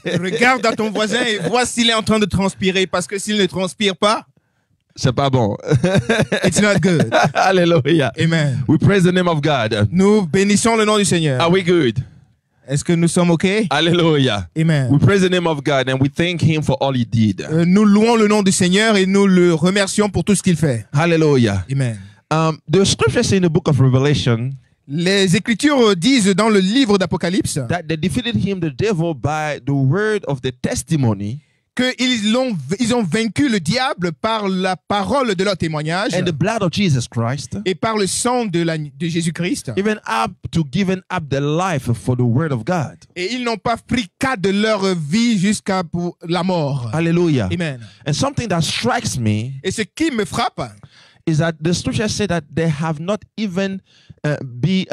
Regarde à ton voisin et vois s'il est en train de transpirer, parce que s'il ne transpire pas, c'est pas bon. it's not good. Hallelujah. Amen. We praise the name of God. Nous bénissons le nom du Seigneur. Are we good? Est-ce que nous sommes OK? Hallelujah. Amen. We praise the name of God and we thank him for all he did. Nous louons le nom du Seigneur et nous le remercions pour tout ce qu'il fait. Hallelujah. Amen. The scriptures say in the book of Revelation Les Écritures disent dans le livre d'Apocalypse that they defeated him, the devil, by the word of the testimony qu'ils ont vaincu le diable par la parole de leur témoignage and the blood of Jesus Christ, et par le sang de Jésus-Christ. even up to giving up their life for the word of God. Et ils n'ont pas pris cas de leur vie jusqu'à pour la mort. Hallelujah. Amen. And something that strikes me Et ce qui me frappe, is that the scripture said that they have not even be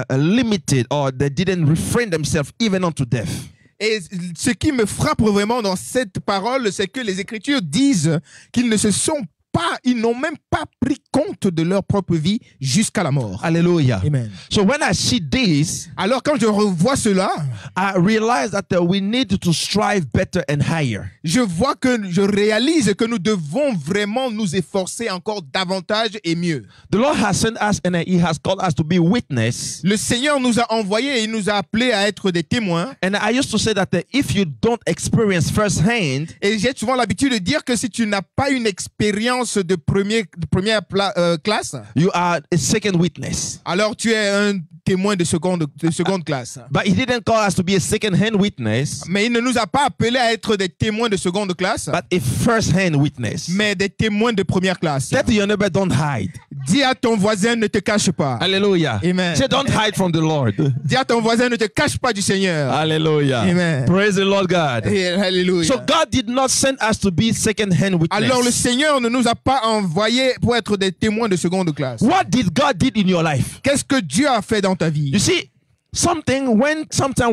limited, or they didn't refrain themselves even unto death. et ce qui me frappe vraiment dans cette parole, c'est que les Écritures disent qu'ils ne se sont pas, ils n'ont même pas pris compte de leur propre vie jusqu'à la mort. Hallelujah. Amen. So when I see this, Alors quand je revois cela, I realize that we need to strive better and higher. je réalise que nous devons vraiment nous efforcer encore davantage et mieux. The Lord has sent us and he has called us to be witness. Le Seigneur nous a envoyés et il nous a appelés à être des témoins. And I used to say that if you don't experience firsthand, Et j'ai souvent l'habitude de dire que si tu n'as pas une expérience de première classe, you are a second witness. alors tu es un témoin de seconde classe. But he didn't call us to be a second-hand witness, Mais il ne nous a pas appelés à être des témoins de seconde classe, but a first-hand witness. mais des témoins de première classe. Say to your neighbor, don't hide. Dis à ton voisin, ne te cache pas. Hallelujah. Amen. Say, don't hide from the Lord. Dis à ton voisin, ne te cache pas du Seigneur. Hallelujah. Amen. Praise the Lord God. Et alléluia. So God did not send us to be second-hand witness. Alors le Seigneur ne nous a pas envoyés pour être des témoins de seconde classe. What did God did in your life? Qu'est-ce que Dieu a fait dans ta vie? You see, sometimes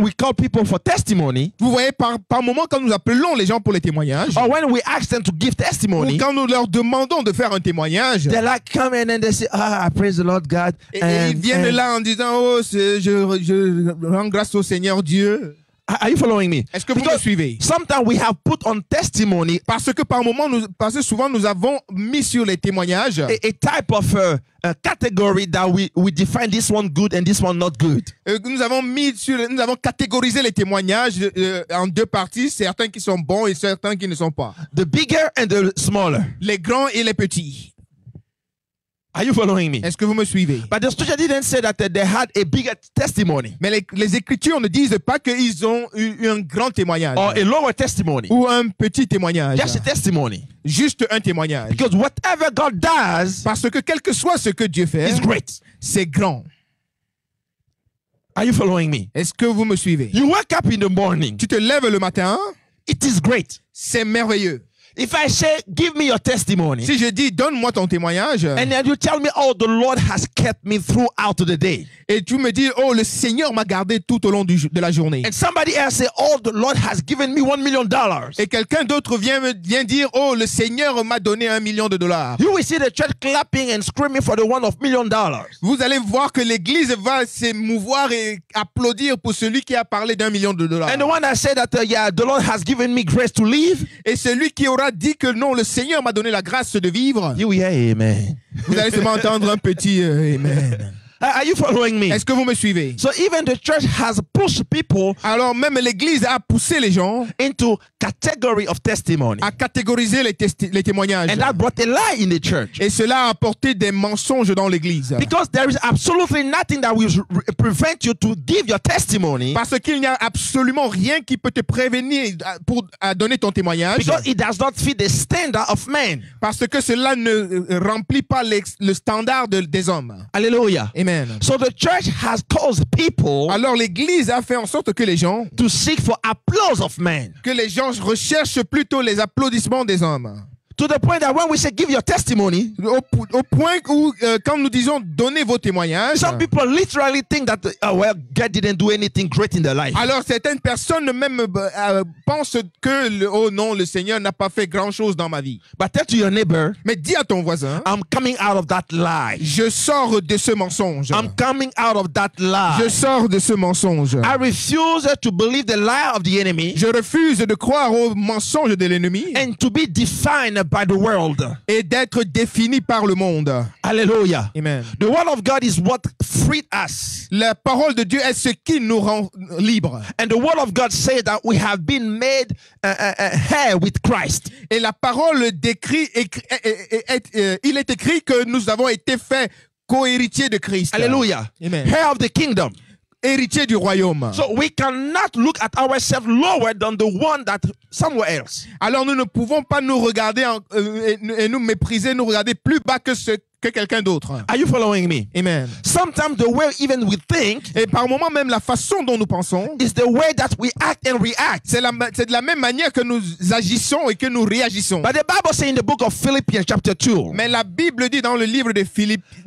we call people for testimony, Vous voyez, par moment, quand nous appelons les gens pour les témoignages, or when we ask them to give ou testimony, quand nous leur demandons de faire un témoignage, they're like, come in and they say, I praise the Lord God. et ils viennent là en disant, oh, je rends grâce au Seigneur Dieu. Are you following me? Est-ce que vous me suivez? Sometimes we have put on testimony Parce que souvent nous avons mis sur les témoignages a type of a category that we define this one good and this one not good. nous avons catégorisé les témoignages en deux parties, certains qui sont bons et certains qui ne sont pas. The bigger and the smaller. Les grands et les petits. Are you following me? Est-ce que vous me suivez? But the scripture didn't say that they had a bigger testimony Mais les Écritures ne disent pas qu'ils ont eu un grand témoignage or a lower testimony. ou un petit témoignage. Just a testimony. Juste un témoignage. Because whatever God does Parce que quel que soit ce que Dieu fait, is great. c'est grand. Are you following me? Est-ce que vous me suivez? You wake up in the morning. Tu te lèves le matin, It is great. c'est merveilleux. If I say, give me your testimony, Si je dis, donne-moi ton témoignage, and then you tell me, oh, the Lord has kept me throughout the day. et tu me dis, oh, le Seigneur m'a gardé tout au long de la journée. And somebody else say, oh, the Lord has given me $1 million. Et quelqu'un d'autre vient dire, oh, le Seigneur m'a donné $1 million. You will see the church clapping and screaming for the one of $1 million. Vous allez voir que l'église va s'émouvoir et applaudir pour celui qui a parlé $1 million. And the one that said that, yeah, the Lord has given me grace to live. Et celui qui aura dit que non, le Seigneur m'a donné la grâce de vivre, You will hear amen. vous allez seulement entendre un petit amen. Are you following me? Est-ce que vous me suivez? So even the church has pushed people Alors même l'église a poussé les gens into category of testimony. à catégoriser les témoignages. And that brought a lie in the church. Et cela a apporté des mensonges dans l'église. Because there is absolutely nothing that will prevent you to give your testimony. Parce qu'il n'y a absolument rien qui peut te prévenir pour donner ton témoignage. Because it does not fit the standard of man. Parce que cela ne remplit pas le standard des hommes. Hallelujah. Amen. So the church has caused people Alors l'église a fait en sorte que les gens to seek for applause of men. recherchent plutôt les applaudissements des hommes. To the point that when we say give your testimony, Au point où, quand nous disons donnez vos témoignages, some people literally think that, oh, well, God didn't do anything great in their life. alors certaines personnes même pensent que, oh non, le Seigneur n'a pas fait grand-chose dans ma vie. But tell to your neighbor, Mais dis à ton voisin, I'm coming out of that lie. je sors de ce mensonge. I'm coming out of that lie. Je sors de ce mensonge. I refuse to believe the lie of the enemy Je refuse de croire au mensonge de l'ennemi and to be defined by the world. et d'être défini par le monde. Hallelujah. Amen. The word of God is what freed us. La parole de Dieu est ce qui nous rend libres. And the word of God says that we have been made heir with Christ. Et la parole décrit, il est écrit que nous avons été faits co-héritiers de Christ. Hallelujah. Amen. Heir of the kingdom. Héritiers du royaume. So we cannot look at ourselves lower than the one that somewhere else. Alors nous ne pouvons pas nous regarder et nous mépriser, nous regarder plus bas que quelqu'un d'autre. Are you following me? Amen. Sometimes the way even we think Et par moments même la façon dont nous pensons, is the way that we act and react. c'est de la même manière que nous agissons et que nous réagissons. But the Bible says in the book of Philippians chapter 2, Mais la Bible dit dans le livre de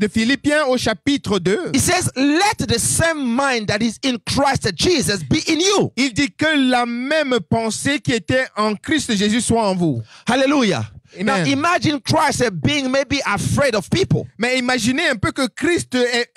Philippiens au chapitre 2, it says, let the same mind that is in Christ Jesus be in you. il dit que la même pensée qui était en Christ Jésus soit en vous. Hallelujah. Now Amen. imagine Christ being maybe afraid of people. Mais imaginez un peu que Christ ait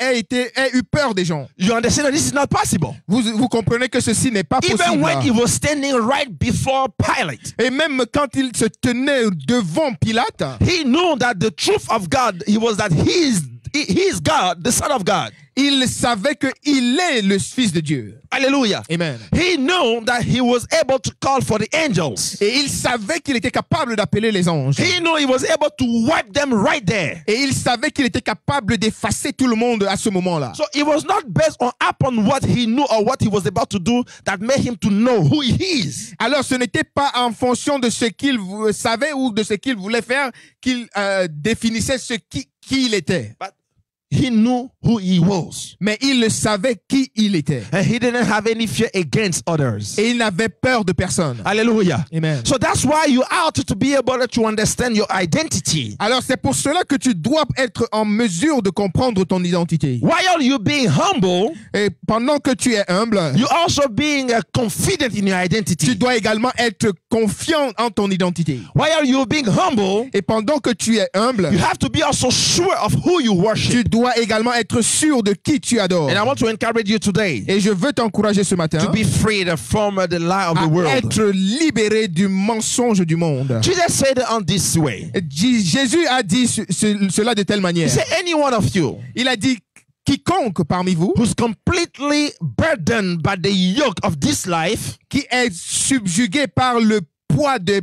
eu peur des gens. You understand that this is not possible. Vous comprenez que ceci n'est pas Even possible. when he was standing right before Pilate, Et même quand il se tenait devant Pilate, he knew that the truth of God, he was that he is God, the Son of God. il savait qu'il est le Fils de Dieu. Hallelujah. Amen. He knew that he was able to call for the angels. Et il savait qu'il était capable d'appeler les anges. He knew he was able to wipe them right there. Et il savait qu'il était capable d'effacer tout le monde à ce moment-là. So it was not based upon what he knew or what he was about to do that made him to know who he is. Alors ce n'était pas en fonction de ce qu'il savait ou de ce qu'il voulait faire qu'il définissait qui il était. But he knew who he was. Mais il savait qui il était. And he didn't have any fear against others. Et il n'avait peur de personne. Hallelujah. Amen. So that's why you ought to be able to understand your identity. Alors c'est pour cela que tu dois être en mesure de comprendre ton identité. While you being humble, Et pendant que tu es humble, you also being confident in your tu identity. dois également être confiant en ton identité. While you being humble, Et pendant que tu es humble, you have to be also sure of who you worship. tu dois également être sûr de qui tu adores. And I want to encourage you today Et je veux t'encourager ce matin to be freed from the lie of the à world. être libéré du mensonge du monde. Jesus said it on this way. Jésus a dit cela de telle He manière. said, any one of you Il a dit, quiconque parmi vous who's completely burdened by the yoke of this life, qui est subjugué par le poids de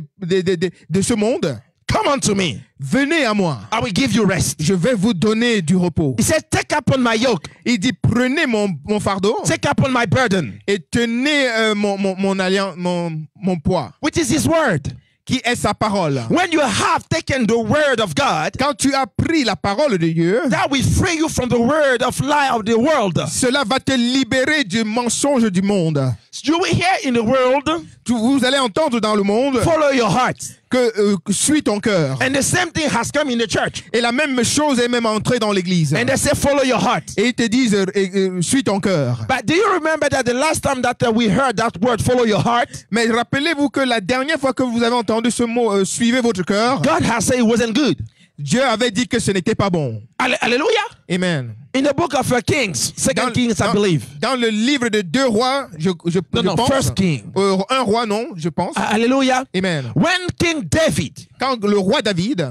ce monde, come unto me. venez à moi. I will give you rest. Je vais vous donner du repos. He said, take upon my yoke. Il dit, prenez mon fardeau Take upon my burden, et tenez mon poids, which is his word. qui est sa parole. When you have taken the word of God, Quand tu as pris la parole de Dieu, that will free you from the word of lie of the world. cela va te libérer du mensonge du monde. You will hear in the world, Vous allez entendre dans le monde follow your heart. que suis ton cœur. And the same thing has come in the church. Et la même chose est même entrée dans l'église. And they say, follow your heart. Et ils te disent, suis ton cœur. But do you remember that the last time that we heard that word, follow your heart, Mais rappelez-vous que la dernière fois que vous avez entendu ce mot, suivez votre cœur, God has said it wasn't good. Dieu avait dit que ce n'était pas bon. Hallelujah. Amen. In the book of Kings, Second Kings, I believe. Dans le livre de 2 rois, je pense. First King. 1 roi, non, je pense. Hallelujah. Amen. When King David Quand le roi David,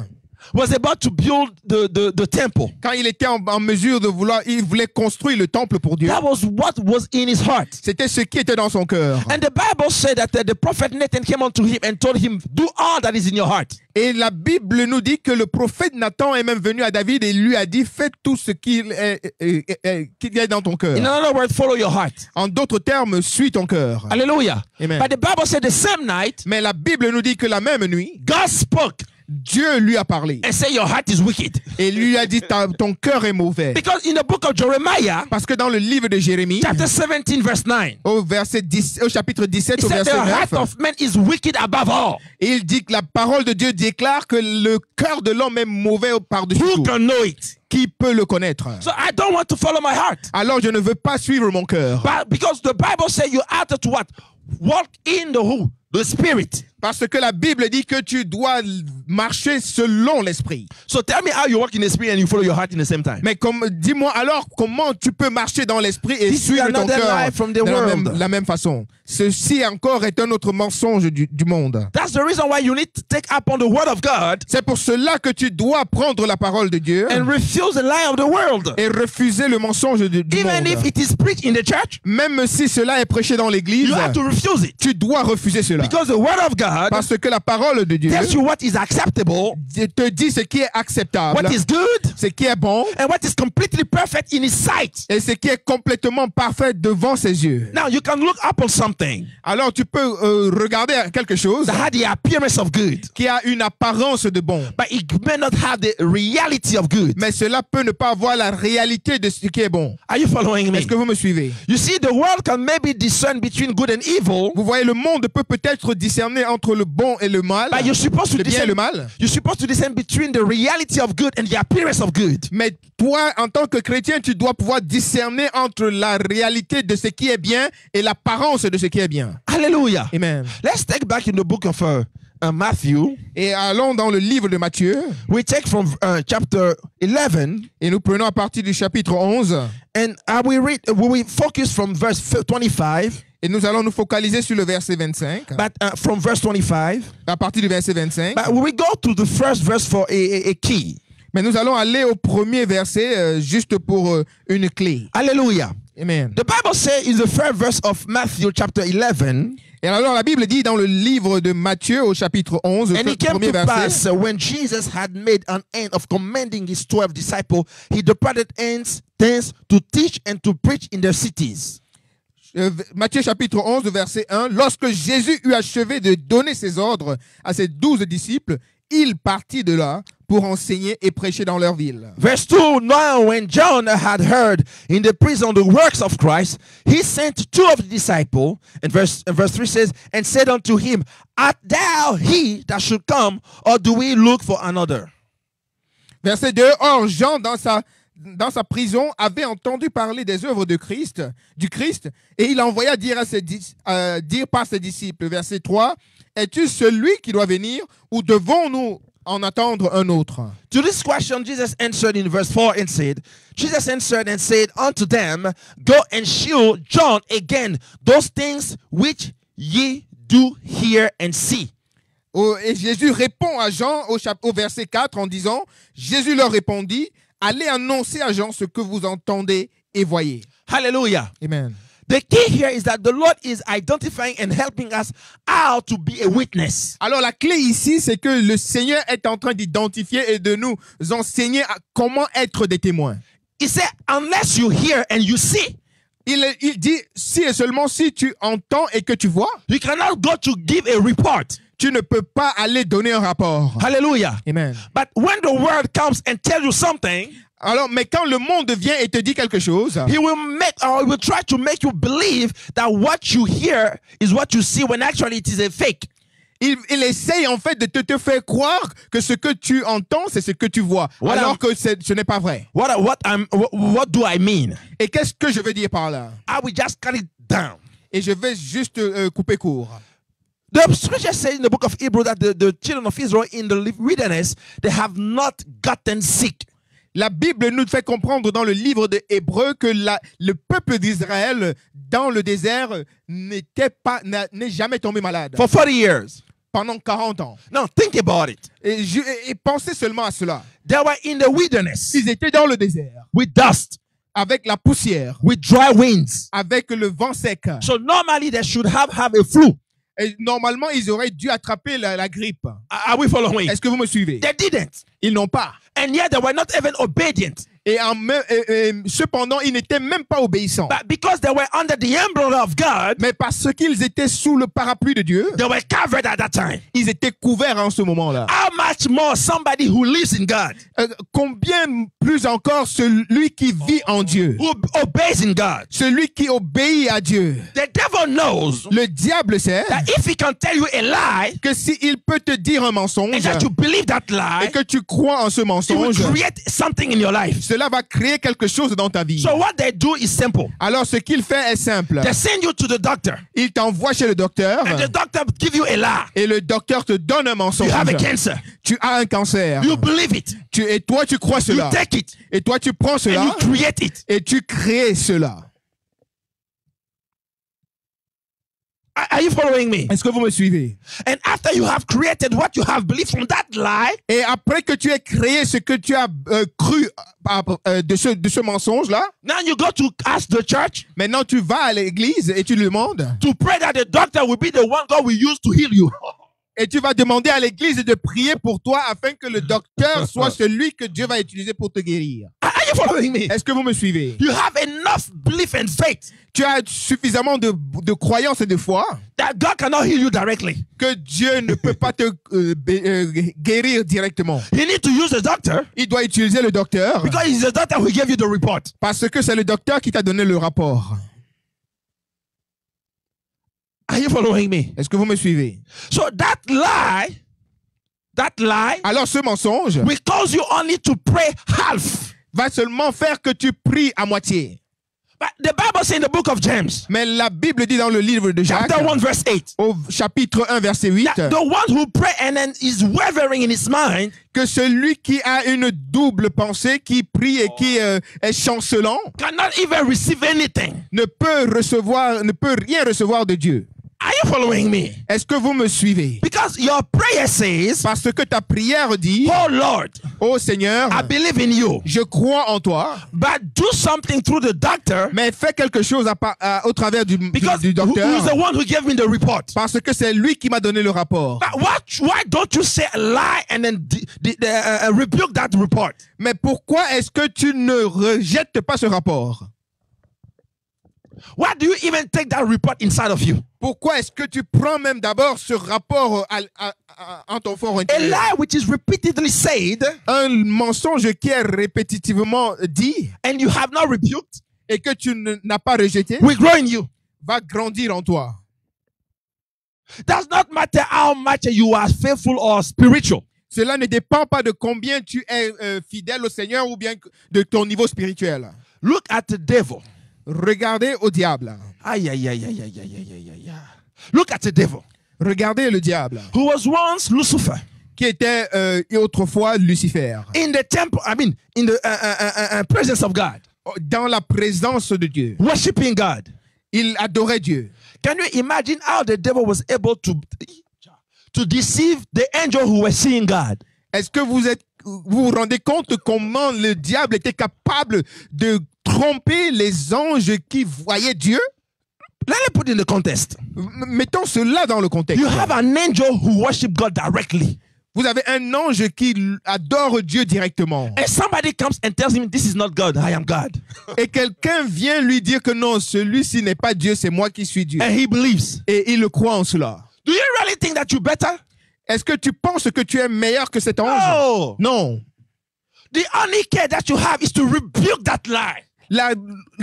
was about to build the temple, quand il était en mesure de il voulait construire le temple pour Dieu, that was what was in his heart. c'était ce qui était dans son cœur. And the Bible said that the prophet Nathan came unto him and told him, do all that is in your heart. Et la Bible nous dit que le prophète Nathan est même venu à David et lui a dit, fais tout ce qu'il est dans ton cœur. In another word, follow your heart. En d'autres termes, suis ton cœur. Hallelujah. Amen. But the Bible said the same night, Mais la Bible nous dit que la même nuit, God spoke Dieu lui a parlé and say your heart is wicked. et lui a dit ton cœur est mauvais. Because in the book of Jeremiah, Parce que dans le livre de Jérémie, chapter 17, verse 9, au chapitre 17, it au said the verset heart 9, of man is wicked above all. il dit que la parole de Dieu déclare que le cœur de l'homme est mauvais par-dessus Who tout. can know it? Qui peut le connaître? So I don't want to follow my heart. Alors je ne veux pas suivre mon cœur. But because the Bible says you are to what? Walk in the who? The spirit. Parce que la Bible dit que tu dois marcher selon l'esprit. So tell me how you walk in the spirit and you follow your heart in the same time. Mais dis-moi alors comment tu peux marcher dans l'esprit et This is suivre ton another cœur lie from the de world. la même façon. Ceci encore est un autre mensonge du monde. That's the reason why you need to take up on the word of God C'est pour cela que tu dois prendre la parole de Dieu and refuse the lie of the world. et refuser le mensonge du Even monde. if it is preached in the church, Même si cela est prêché dans l'église, you have to refuse it. tu dois refuser cela. Because the word of God Parce que la parole de Dieu tells you what is acceptable, te dit ce qui est acceptable, what is good, ce qui est bon and what is completely perfect in his sight. et ce qui est complètement parfait devant ses yeux. Now you can look up on something Alors tu peux regarder quelque chose that had the appearance of good, qui a une apparence de bon, but it may not have the reality of good. mais cela peut ne pas avoir la réalité de ce qui est bon. Are you following me? Est-ce que vous me suivez? You see, the world can maybe discern between good and evil, Vous voyez, le monde peut peut-être discerner entre le bon et le mal, but you're supposed to le bien et discern. le mal. You're supposed to discern between the reality of good and the appearance of good. Mais toi, en tant que chrétien, tu dois pouvoir discerner entre la réalité de ce qui est bien et l'apparence de ce qui est bien. Hallelujah. Amen. Let's take back in the book of Matthew. Et allons dans le livre de Matthieu We take from chapter 11, et nous prenons à partir du chapitre 11 and we focus from verse 25, et nous allons nous focaliser sur le verset 25. but from verse 25. À partir du verset 25. But we go to the first verse for a key. Mais nous allons aller au premier verset juste pour une clé. Hallelujah. Amen. The Bible says in the first verse of Matthew chapter 11, Et alors la Bible dit dans le livre de Matthieu au chapitre 11, and le it came premier to pass verset. when Jesus had made an end of commanding his 12 disciples, he departed thence to teach and to preach in their cities. Matthieu chapitre 11, verset 1. Lorsque Jésus eut achevé de donner ses ordres à ses 12 disciples, il partit de là pour enseigner et prêcher dans leur ville. Verse 2, now when John had heard in the prison the works of Christ, he sent 2 of the disciples, and verse 3 says, and said unto him, art thou he that should come, or do we look for another? Verset 2. Or Jean dans sa prison avait entendu parler des œuvres de Christ, du Christ, et il envoya dire par ses disciples. Verset 3. Es-tu celui qui doit venir, ou devons-nous en attendre un autre? To this question, Jesus answered in verse 4 and said, Jesus answered and said unto them, go and shew John again those things which ye do hear and see. Et Jésus répond à Jean au verset 4 en disant, Jésus leur répondit, allez annoncer à Jean ce que vous entendez et voyez. Hallelujah. Amen. The key here is that the Lord is identifying and helping us how to be a witness. Alors la clé ici, c'est que le Seigneur est en train d'identifier et de nous enseigner comment être des témoins. He said, unless you hear and you see, Il dit, si et seulement si tu entends et que tu vois, you cannot go to give a report. tu ne peux pas aller donner un rapport. Hallelujah. Amen. But when the word comes and tells you something, Alors, mais quand le monde vient et te dit quelque chose, he will try to make you believe that what you hear is what you see when actually it is a fake. il essaye en fait de te faire croire que ce que tu entends, c'est ce que tu vois, alors que ce n'est pas vrai. What do I mean? Et qu'est-ce que je veux dire par là? I will just cut it down. Et je vais juste couper court. The scripture says in the book of Hebrews that the children of Israel in the wilderness, they have not gotten sick. La Bible nous fait comprendre dans le livre de Hébreux que le peuple d'Israël dans le désert n'est jamais tombé malade. For 40 years. Pendant 40 ans. Now think about it. Et pensez seulement à cela. They were in the wilderness. Ils étaient dans le désert. With dust. Avec la poussière. With dry winds. Avec le vent sec. So normally they should have a flu. Et normalement, ils auraient dû attraper la grippe. Are we following? Est-ce que vous me suivez? They didn't. Ils n'ont pas. And yet they were not even obedient. Cependant, ils n'étaient même pas obéissants. But because they were under the umbrella of God, Mais parce qu'ils étaient sous le parapluie de Dieu, they were covered at that time. ils étaient couverts en ce moment-là. How much more somebody who lives in God, Combien plus encore celui qui vit en Dieu, who obeys in God? celui qui obéit à Dieu. The devil knows Le diable sait that if he can tell you a lie que s'il peut te dire un mensonge and that you believe that et lie, que tu crois en ce it will mensonge, create something in your life. cela va créer quelque chose dans ta vie. So what they do is simple. Alors ce qu'il fait est simple. They send you to the doctor, Il t'envoie chez le docteur and the doctor give you a lie. et le docteur te donne un mensonge. You have a cancer. Tu as un cancer. You believe it. Et toi tu crois You cela. take it, Et toi tu prends and you cela create it. et tu crées cela. Are you following me? Est-ce que vous me suivez? And after you have created what you have believed from that lie, Et après que tu aies créé ce que tu as cru de ce mensonge-là, now you go to ask the church maintenant tu vas à l'église et tu lui demandes. to pray that the doctor will be the one God will use to heal you. Et tu vas demander à l'église de prier pour toi afin que le docteur soit celui que Dieu va utiliser pour te guérir. Are you following me? Est-ce que vous me suivez? You have enough belief and faith Tu as suffisamment de croyance et de foi that God cannot heal you directly. que Dieu ne peut pas te guérir directement. You need to use the doctor Il doit utiliser le docteur because it's the doctor who gave you the report. parce que c'est le docteur qui t'a donné le rapport. Are you following me? Est-ce que vous me suivez? So that lie Alors ce mensonge will cause you only to pray half. va seulement faire que tu pries à moitié. But the Bible says in the book of James, Mais la Bible dit dans le livre de Jacques, chapter 1, verse 8, au chapitre 1, verset 8, that the one who pray and then is wavering in his mind que celui qui a une double pensée, qui prie et qui est chancelant, cannot even receive anything. ne peut rien recevoir de Dieu. Are you following me? Est-ce que vous me suivez? Because your prayer says, Parce que ta prière dit, oh Lord, ô Seigneur, I believe in you, je crois en toi, but do something through the doctor mais fais quelque chose au travers du because who is docteur, the one who gave me the report. parce que c'est lui qui m'a donné le rapport. But why don't you say a lie and then rebuke that report? Mais pourquoi est-ce que tu ne rejettes pas ce rapport? Why do you even take that report inside of you? Pourquoi est-ce que tu prends même d'abord ce rapport en ton fort A intérieur? lie which is repeatedly said Un mensonge qui est répétitivement dit and you have not rebuked et que tu n'as pas rejeté will grow in you. va grandir en toi. Does not matter how much you are faithful or spiritual. Cela ne dépend pas de combien tu es fidèle au Seigneur ou bien de ton niveau spirituel. Look at the devil. Regardez au diable. Ay, ay, ay, ay, ay, ay, ay, ay, ay. Look at the devil, Regardez le diable, who was once Lucifer, qui était autrefois Lucifer, in the temple, in the presence of God, dans la présence de Dieu. worshiping God. Il adorait Dieu. Can you imagine how the devil was able to deceive the angel who were seeing God? Est-ce que vous vous rendez compte comment le diable était capable de tromper les anges qui voyaient Dieu? Let me put in the context. Mettons cela dans le contexte. You have an angel who worship God directly. Vous avez un ange qui adore Dieu directement. And somebody comes and tells him, this is not God, I am God. Et quelqu'un vient lui dire que non, celui-ci n'est pas Dieu, c'est moi qui suis Dieu. And he believes. Et il le croit en cela. Do you really think that you're better? Est-ce que tu penses que tu es meilleur que cet ange? No. Non. The only care that you have is to rebuke that lie. La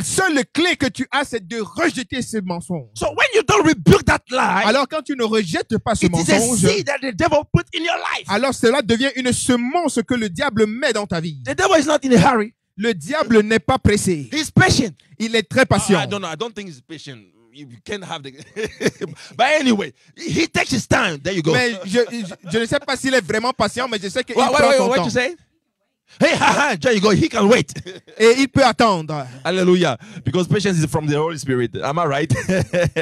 seule clé que tu as, c'est de rejeter ce mensonge. So when you don't rebuke that lie, Alors quand tu ne rejettes pas ce it is a mensonge, seed that the devil put in your life. alors cela devient une semence que le diable met dans ta vie. The devil is not in a hurry. Le diable n'est pas pressé. He's patient. Il est très patient. I don't think he's patient. You can't have the... But anyway, he takes his time. There you go. Mais je ne sais pas s'il est vraiment patient, mais je sais qu'il prend son what temps. you say? Hey, there you go. He can wait. Et il peut attendre. Hallelujah. Because patience is from the Holy Spirit. Am I right?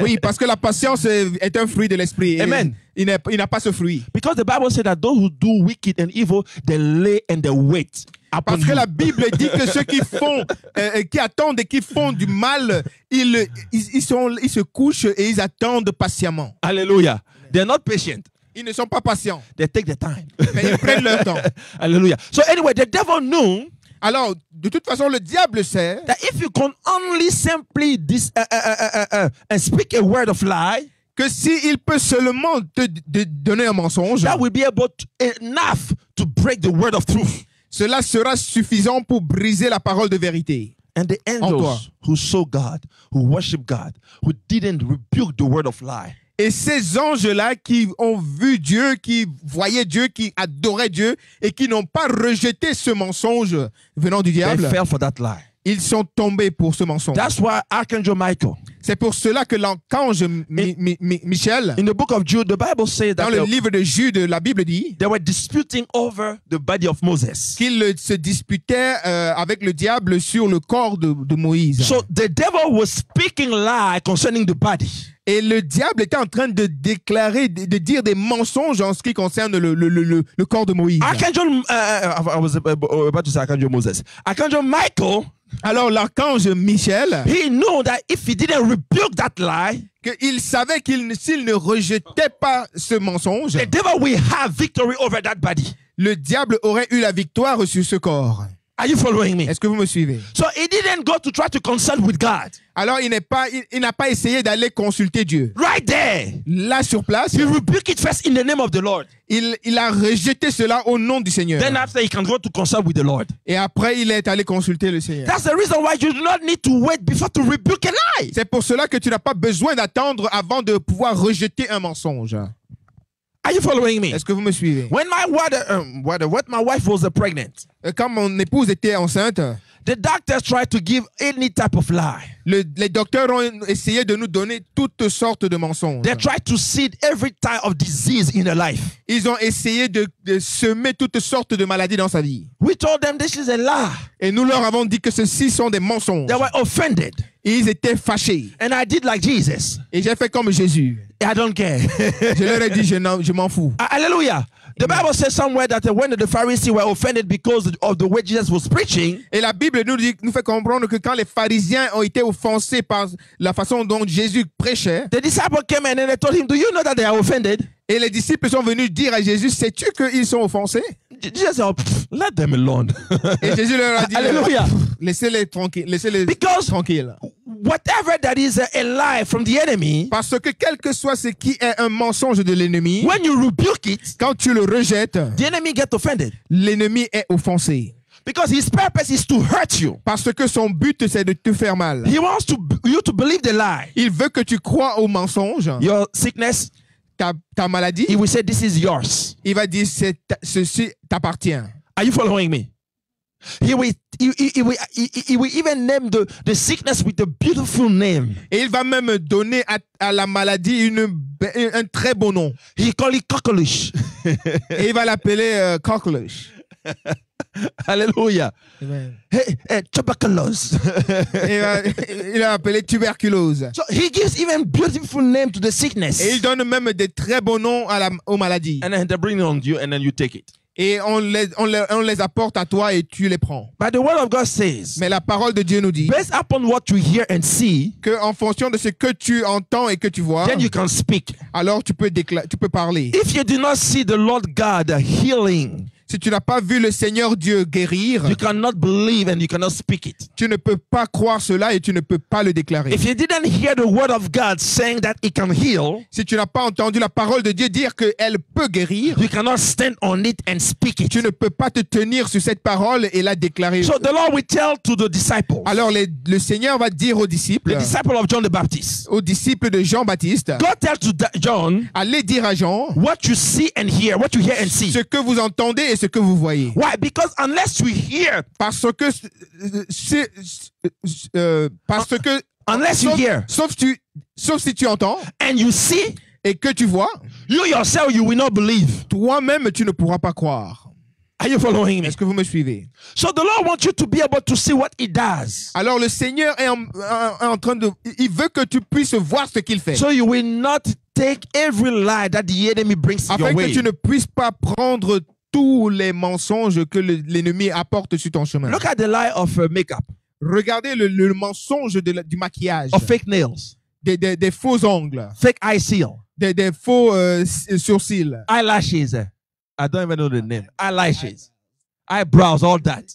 Oui, parce que la patience est un fruit de l'esprit. Amen. Il n'a pas ce fruit. Because the Bible said that those who do wicked and evil, they lay and they wait. Parce que la Bible dit que ceux qui font, qui attendent et qui font du mal, ils se couchent et ils attendent patiemment. Hallelujah. They're not patient. Ils ne sont pas patients, They take their time. mais ils prennent leur temps. Hallelujah. So anyway, the devil knew Alors, de toute façon, le diable sait that if you can only simply speak a word of lie, que s'il peut seulement te donner un mensonge, that will be enough to break the word of truth. cela sera suffisant pour briser la parole de vérité. And the angels who saw God, who worship God, who didn't rebuke the word of lie, Et ces anges-là qui ont vu Dieu, qui voyaient Dieu, qui adoraient Dieu et qui n'ont pas rejeté ce mensonge venant du they diable, fell for that lie. ils sont tombés pour ce mensonge. That's why Archangel Michael, C'est pour cela que l'archange Michel, in the book of Jude, the Bible says dans that le livre de Jude, la Bible dit they were disputing over the body of Moses. qu'il se disputait avec le diable sur le corps de Moïse. So the devil was speaking lie concerning the body. Et le diable était en train de déclarer, de dire des mensonges en ce qui concerne le corps de Moïse. Archangel, I was about to say Archangel Moses. Archangel Michael, Alors l'archange Michel, he knew that if he didn't rebuke that lie, qu'il savait s'il ne rejetait pas ce mensonge, the devil will have victory over that body. le diable aurait eu la victoire sur ce corps. Are you following me? Est-ce que vous me suivez? So he didn't go to try to consult with God. Alors il n'a pas essayé d'aller consulter Dieu. Right there, Là sur place, he rebuked it first in the name of the Lord. il a rejeté cela au nom du Seigneur. Then after he can go to consult with the Lord. Et après il est allé consulter le Seigneur. That's the reason why you do not need to wait before to rebuke a lie. C'est pour cela que tu n'as pas besoin d'attendre avant de pouvoir rejeter un mensonge. Are you following me? Est-ce que vous me suivez? When my wife was pregnant, Quand mon épouse était enceinte, the doctors tried to give any type of lie. les docteurs ont essayé de nous donner toutes sortes de mensonges. They tried to seed every type of disease in her life. Ils ont essayé de semer toutes sortes de maladies dans sa vie. We told them this is a lie. Et nous leur avons dit que ceci sont des mensonges. They were offended. Et ils étaient fâchés. And I did like Jesus. Et j'ai fait comme Jésus. I don't care. Je leur ai dit, je m'en fous. Hallelujah. The Bible says somewhere that when the Pharisees were offended because of the way Jesus was preaching, Et la Bible nous fait comprendre que quand les pharisiens ont été offensés par la façon dont Jésus prêchait, the disciples came and they told him, do you know that they are offended? et les disciples sont venus dire à Jésus, sais-tu qu'ils sont offensés? Jesus said, let them alone. Et Jésus leur a dit, Hallelujah. laissez-les tranquilles, laissez-les Because tranquilles. Whatever that is a lie from the enemy, Parce que quel que soit ce qui est un mensonge de l'ennemi, when you rebuke it, quand tu le rejettes, the enemy gets offended. l'ennemi est offensé. Because his purpose is to hurt you. Parce que son but, c'est de te faire mal. He wants you to believe the lie. Il veut que tu crois au mensonge, Your sickness, ta maladie. he will say, this is yours. Il va dire, ceci t'appartient. Are you following me? He will even name the sickness with a beautiful name. Et il va même donner à la maladie un très beau nom. He call it cockroach. Et il va l'appeler cockroach. Hallelujah. Amen. Hey, tuberculosis. Il va appeler tuberculose. So he gives even beautiful name to the sickness. Et il donne même des très beaux noms aux maladies. And then they bring it on you and then you take it. Et on les apporte à toi et tu les prends. But the word of God says, Mais la parole de Dieu nous dit based upon what you hear and see, que en fonction de ce que tu entends et que tu vois, then you can speak. alors tu peux parler. If you do not see the Lord God healing, Si tu n'as pas vu le Seigneur Dieu guérir, you cannot believe and you cannot speak it. tu ne peux pas croire cela et tu ne peux pas le déclarer. If you didn't hear the word of God saying that it can heal, Si tu n'as pas entendu la parole de Dieu dire qu'elle peut guérir, you cannot stand on it and speak it. tu ne peux pas te tenir sur cette parole et la déclarer. So the Lord will tell to the disciples, Alors le Seigneur va dire aux disciples, the disciple of John the Baptist, aux disciples de Jean-Baptiste, go tell to John allez dire à Jean what you see and hear, what you hear and see. ce que vous entendez et ce que vous voyez. Why? Because unless we hear, Parce que unless you hear sauf si tu entends and you see, et que tu vois, you yourself, you will not believe. toi-même tu ne pourras pas croire. Are you following me? Est-ce que vous me suivez? So the Lord wants you to be able to see what He does. Alors le Seigneur est en train de... Il veut que tu puisses voir ce qu'il fait. So you will not take every lie that the enemy brings your Afin way. que tu ne puisses pas prendre tous les mensonges que l'ennemi apporte sur ton chemin. Look at the lie of makeup, Regardez le mensonge du maquillage, of fake nails, des faux ongles, fake eye seal, des faux sourcils, eyelashes. I don't even know the name. Eyelashes, eyebrows, all that.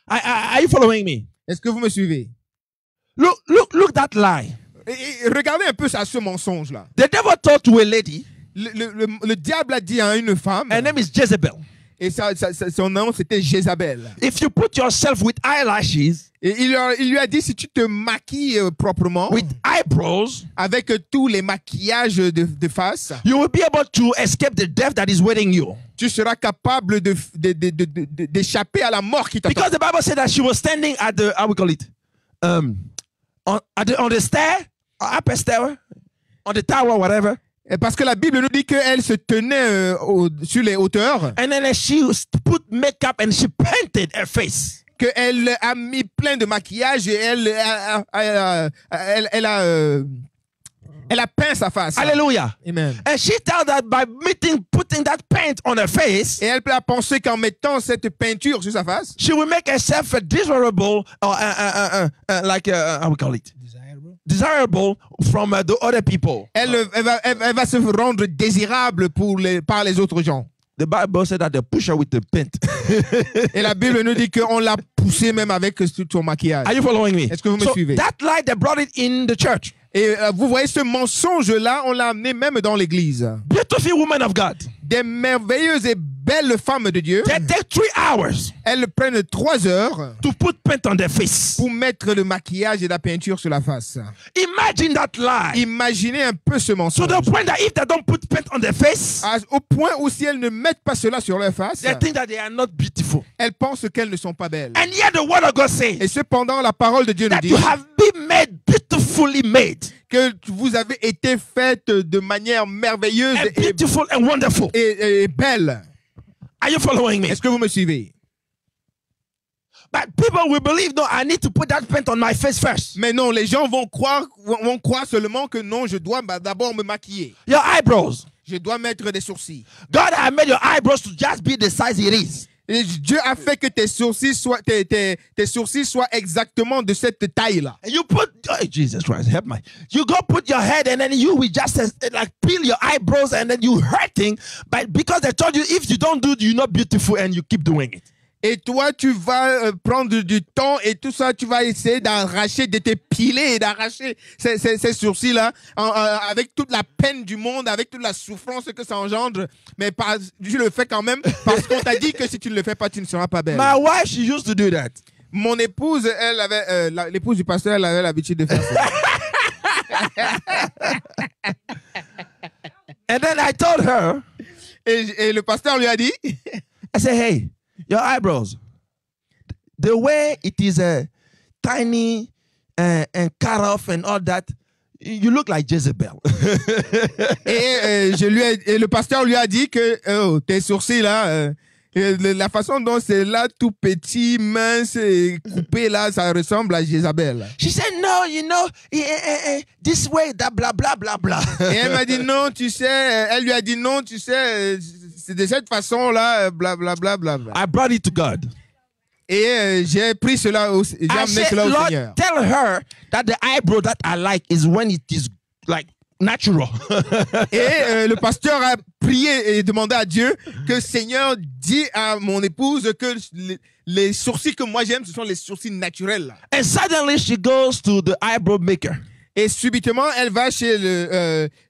Are you following me? Est-ce que vous me suivez? Look that lie. Et regardez un peu ça, ce mensonge-là. The devil told to a lady, Le diable a dit à une femme, her name is Jezebel. et son nom c'était Jézabel. If you put yourself with eyelashes, Et il lui a dit, si tu te maquilles proprement, with eyebrows, avec tous les maquillages de face, you will be able to escape the death that is waiting you. tu seras capable d'échapper à la mort qui t'attend. Because the Bible said that she was standing at the, how we call it, on the stair, upper stair, on the tower, whatever. Et parce que la Bible nous dit qu'elle se tenait sur les hauteurs, And then she put makeup and she painted her face. qu'elle a mis plein de maquillage et elle a peint sa face. Hallelujah. Amen. And she thought that by putting that paint on her face, Et elle a pensé qu'en mettant cette peinture sur sa face, she will make herself desirable, or like how we call it, desirable from the other people. elle va se rendre désirable par les autres gens. The Bible said that they push her with the paint. Et la Bible nous dit qu'on l'a poussée même avec son maquillage. Are you following me? Est-ce que vous me So suivez? that lie, they brought it in the church. Et vous voyez ce mensonge-là, on l'a amené même dans l'église. Beautiful woman of God. Des merveilleuses et belles femmes de Dieu, They take 3 hours elles prennent 3 heures to put paint on their face. pour mettre le maquillage et la peinture sur la face. Imagine that lie. Imaginez un peu ce To mensonge. the point that if they don't put paint on their face, Au point où si elles ne mettent pas cela sur leur face, they think that they are not beautiful. elles pensent qu'elles ne sont pas belles. And yet the word of God says Et cependant, la parole de Dieu nous that dit you have been made beautifully made, que vous avez été faites de manière merveilleuse and beautiful and wonderful. et belle. Are you following me? Est-ce que vous me suivez? But people will believe, no, I need to put that paint on my face first. Mais non, les gens vont croire seulement que non, je dois d'abord me maquiller. Your eyebrows. Je dois mettre des sourcils. God has made your eyebrows to just be the size it is. Et Dieu a fait que tes sourcils soient exactement de cette taille-là. And you put, oh, Jesus Christ, help me. You go put your head and then you will just like peel your eyebrows and then you hurting. But because they told you if you don't do it, you're not beautiful and you keep doing it. Et toi, tu vas prendre du temps et tout ça, tu vas essayer d'arracher, de t'épiler et d'arracher ces sourcils-là avec toute la peine du monde, avec toute la souffrance que ça engendre. Mais tu le fais quand même parce qu'on t'a dit que si tu ne le fais pas, tu ne seras pas belle. My wife, she used to do that. Mon épouse, elle avait, l'épouse du pasteur, elle avait l'habitude de faire ça. And then I told her, Et le pasteur lui a dit, I said, hey, your eyebrows, the way it is tiny and cut off and all that, you look like Jezebel. et le pasteur lui a dit que tes sourcils là, la façon dont c'est là tout petit, mince et coupé là, ça ressemble à Jézabel. She said, no, you know, this way, that blah, blah, blah, blah. Et elle m'a dit non, tu sais, elle lui a dit non, tu sais, c'est de cette façon là, bla bla bla bla bla. I brought it to God. Et j'ai pris cela, j'ai I amené said, cela au Lord, Seigneur. tell her that the eyebrow that I like is when it is like natural. Et le pasteur a prié et demandé à Dieu que Seigneur dit à mon épouse que les sourcils que moi j'aime, ce sont les sourcils naturels. And suddenly she goes to the eyebrow maker. Et subitement, elle va chez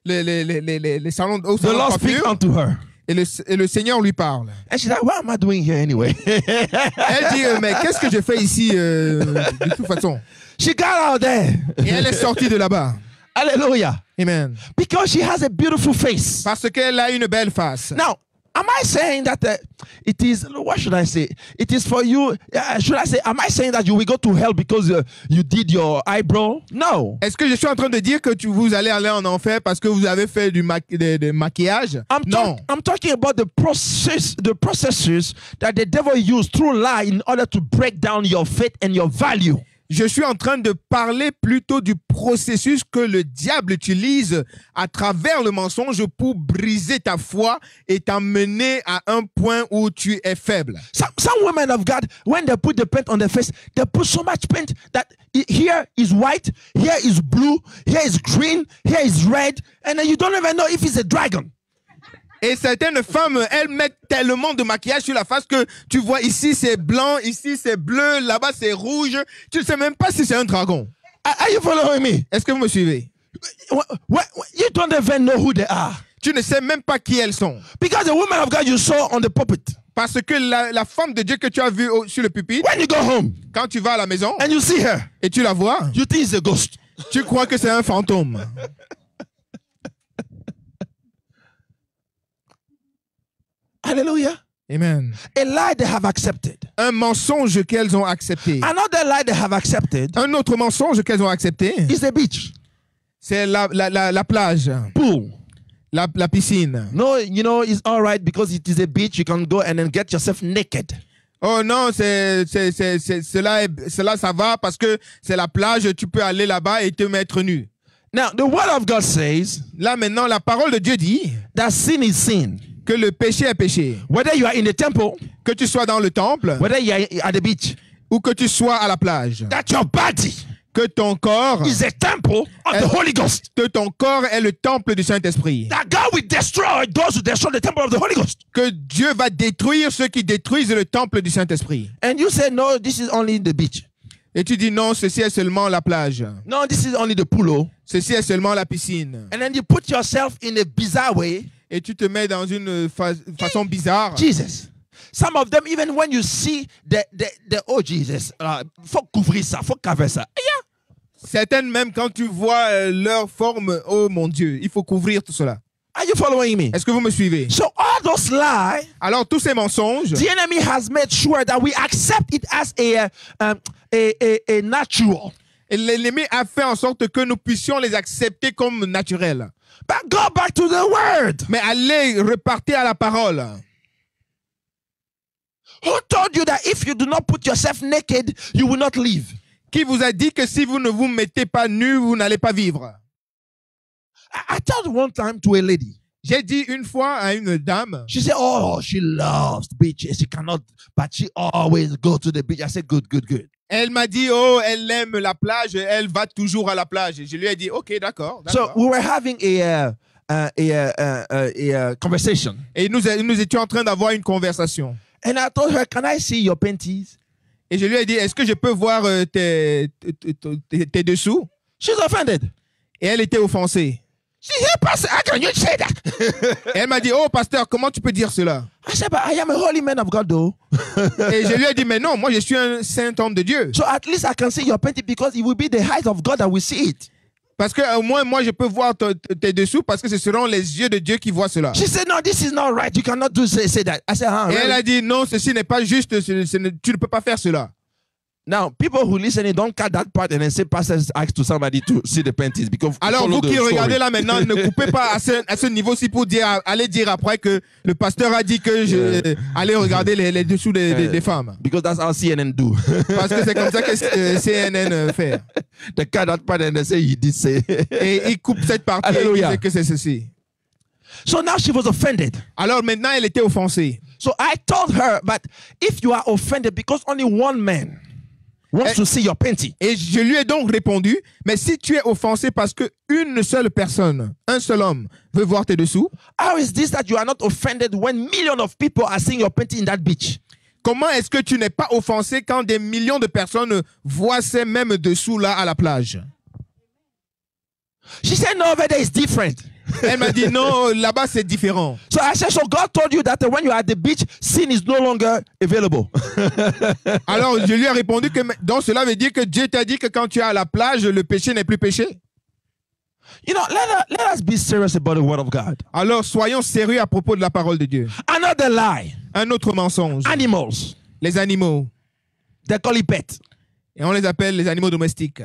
les salons The Lord speaks unto her. et le Seigneur lui parle. And she's like, what am I doing here anyway? Elle dit, mais qu'est-ce que je fais ici de toute façon? She got out there. Et elle est sortie de là-bas. Hallelujah. Amen. Because she has a beautiful face. Parce qu'elle a une belle face. Now, am I saying that it is, what should I say? It is for you, should I say, am I saying that you will go to hell because you did your eyebrow? No. Est-ce que je suis en train de dire que vous allez aller en enfer parce que vous avez fait du maquillage? Non. I'm talking about the processes that the devil used through lie in order to break down your faith and your value. Je suis en train de parler plutôt du processus que le diable utilise à travers le mensonge pour briser ta foi et t'amener à un point où tu es faible. Some women of God, when they put the paint on their face, they put so much paint that here is white, here is blue, here is green, here is red, and then you don't even know if it's a dragon. Et certaines femmes, elles mettent tellement de maquillage sur la face que tu vois ici c'est blanc, ici c'est bleu, là-bas c'est rouge. Tu ne sais même pas si c'est un dragon. Are you following me? Est-ce que vous me suivez? You don't even know who they are. Tu ne sais même pas qui elles sont. Because the woman of God you saw on the pulpit. Parce que la femme de Dieu que tu as vue sur le pupitre, When you go home quand tu vas à la maison and you see her, et tu la vois, you think it's a ghost. tu crois que c'est un fantôme. Hallelujah. Amen. A lie they have accepted. Un mensonge qu'elles ont accepté. Another lie they have accepted Un autre mensonge qu'elles ont accepté, is the beach. c'est la plage, Pool. la piscine. No, you know, it's all right because it is a beach. You can go and then get yourself naked. Oh non, cela ça va parce que c'est la plage, tu peux aller là-bas et te mettre nu. Now, the word of God says Là maintenant, la parole de Dieu dit that sin is sin. que le péché est péché. Whether you are in the temple, Que tu sois dans le temple whether you are at the beach, ou que tu sois à la plage. that your body Que ton corps, is a temple of the Holy Ghost. que ton corps est le temple du Saint-Esprit. That God will destroy those who destroy the temple of the Holy Ghost. Que Dieu va détruire ceux qui détruisent le temple du Saint-Esprit. And you say, no, this is only the beach. Et tu dis non, ceci est seulement la plage. No, this is only the pool. Ceci est seulement la piscine. And then you put yourself in a bizarre way. Et tu te mets dans une façon bizarre. Jesus. Some of them, even when you see the oh Jesus, faut couvrir ça, faut couvrir ça. Certaines même quand tu vois leur forme, oh mon Dieu, il faut couvrir tout cela. Are you following me? Est-ce que vous me suivez? So all those lies, Alors tous ces mensonges, the enemy has made sure that we accept it as a natural. et l'ennemi a fait en sorte que nous puissions les accepter comme naturels. But go back to the word. Mais allez repartir à la parole. Who told you that if you do not put yourself naked, you will not live? Qui vous a dit que si vous ne vous mettez pas nu, vous n'allez pas vivre? I told one time to a lady. J'ai dit une fois à une dame, She said, oh, she loves beaches. She cannot, but she always go to the beach. I said, good, good, good. elle m'a dit, oh, elle aime la plage, elle va toujours à la plage. Je lui ai dit, ok, d'accord. So we were having a conversation. Et nous étions en train d'avoir une conversation. And I told her, can I see your panties? Et je lui ai dit, est-ce que je peux voir tes dessous? She's offended. Et elle était offensée. She said, Pastor, how can you say that? Et elle m'a dit, oh, pasteur, comment tu peux dire cela? I said, but I am a holy man of God, though. Et je lui ai dit, mais non, moi je suis un saint homme de Dieu. So at least I can see your panty because it will be the height of God that will see it. Parce que au moins, moi je peux voir tes dessous parce que ce seront les yeux de Dieu qui voient cela. She said, no, this is not right. You cannot say that. I said, Et elle really? a dit, non, ceci n'est pas juste, tu ne peux pas faire cela. Now, people who listen, don't cut that part and then say, Pastor asked to somebody to see the panties because Alors follow vous the qui story. regardez là maintenant, ne coupez pas à ce niveau-ci pour aller dire après que le pasteur a dit que allez regarder les dessous des femmes. Because that's how CNN do. Parce que c'est comme ça que CNN fait. They cut that part and they say, he did say. Et il coupe cette partie et il Alléluia. dit que c'est ceci. So now she was offended. Alors maintenant, elle était offensée. So I told her, but if you are offended because only one man wants to see your panty, Et je lui ai donc répondu, mais si tu es offensé parce que une seule personne, un seul homme, veut voir tes dessous, how is this that you are not offended when millions of people are seeing your panty in that beach? comment est-ce que tu n'es pas offensé quand des millions de personnes voient ces mêmes dessous là à la plage? She said, no, over there is different. Elle m'a dit non, là-bas c'est différent. So I said, so God told you that when you are at the beach, sin is no longer available. Alors je lui ai répondu que donc cela veut dire que Dieu t'a dit que quand tu es à la plage, le péché n'est plus péché. You know, let us be serious about the word of God. Alors soyons sérieux à propos de la parole de Dieu. Another lie. Un autre mensonge. Animals. Les animaux. They call it pets. Et on les appelle les animaux domestiques.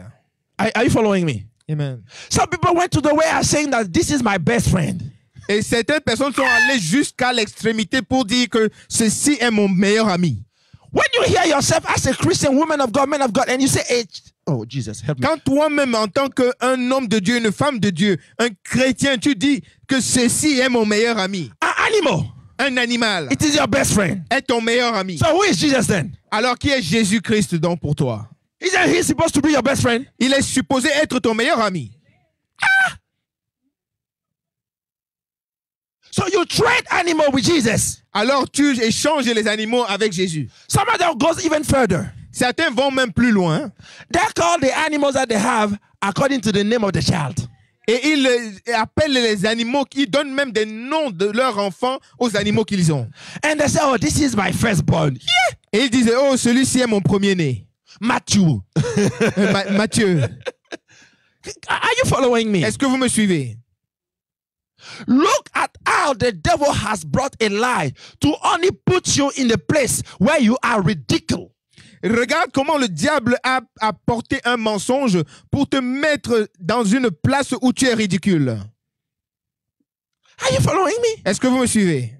Are you following me? Amen. Some people went to the way of saying that this is my best friend. Et certaines personnes sont allées jusqu'à l'extrémité pour dire que ceci est mon meilleur ami. When you hear yourself as a Christian, woman of God, man of God, and you say, hey, oh, Jesus, help me. Quand toi-même, en tant qu'un homme de Dieu, une femme de Dieu, un chrétien, tu dis que ceci est mon meilleur ami. An animal, Un animal it is your best friend. est ton meilleur ami. So who is Jesus then? Alors qui est Jésus-Christ donc pour toi? Isn't he supposed to be your best friend? Il est supposé être ton meilleur ami. So you trade animal with Jesus. Alors tu échanges les animaux avec Jésus. Some of them goes even further. Certains vont même plus loin. They call the animals that they have according to the name of the child. Et ils appellent les animaux, ils donnent même des noms de leurs enfants aux animaux qu'ils ont. And they say, oh, this is my firstborn. Yeah. Et ils disent, oh, celui-ci est mon premier-né. Matthew. Matthieu. Are you following me? Est-ce que vous me suivez? Look at how the devil has brought a lie to only put you in the place where you are ridiculous. Regarde comment le diable a apporté un mensonge pour te mettre dans une place où tu es ridicule. Are you following me? Est-ce que vous me suivez?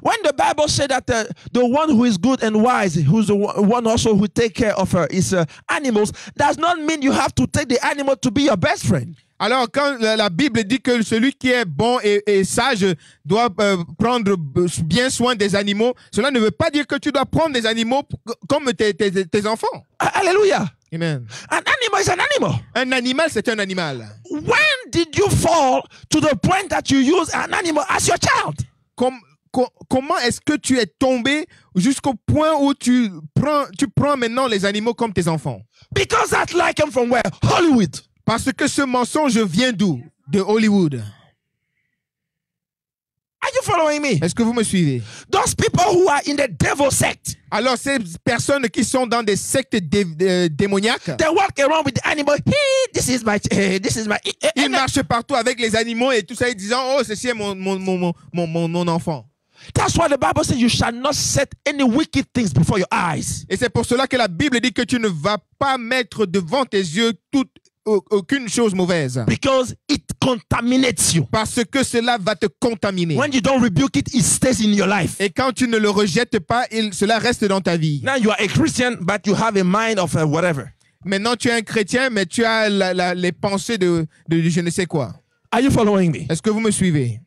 When the Bible said that the one who is good and wise, who's the one also who take care of his animals, does not mean you have to take the animal to be your best friend. Alors, quand la Bible dit que celui qui est bon et sage doit prendre bien soin des animaux, cela ne veut pas dire que tu dois prendre des animaux comme tes enfants. Hallelujah. Amen. An animal is an animal. Un animal, c'est un animal. When did you fall to the point that you use an animal as your child? Comment est-ce que tu es tombé jusqu'au point où tu prends maintenant les animaux comme tes enfants? Because that lie came from where? Hollywood. Parce que ce mensonge vient d'où? De Hollywood. Are you following me? Est-ce que vous me suivez? Those people who are in the devil sect. Alors ces personnes qui sont dans des sectes démoniaques, they walk around with the animal. Hey, this is my. Ils marchent partout avec les animaux et tout ça, ils disant, oh, ceci est mon enfant. That's why the Bible says you shall not set any wicked things before your eyes. Et c'est pour cela que la Bible dit que tu ne vas pas mettre devant tes yeux aucune chose mauvaise. Because it contaminates you. Parce que cela va te contaminer. When you don't rebuke it, it stays in your life. Et quand tu ne le rejettes pas, cela reste dans ta vie. Now you are a Christian, but you have a mind of whatever. Maintenant tu es un chrétien, mais tu as les pensées de je ne sais quoi. Are you following me? Est-ce que vous me suivez?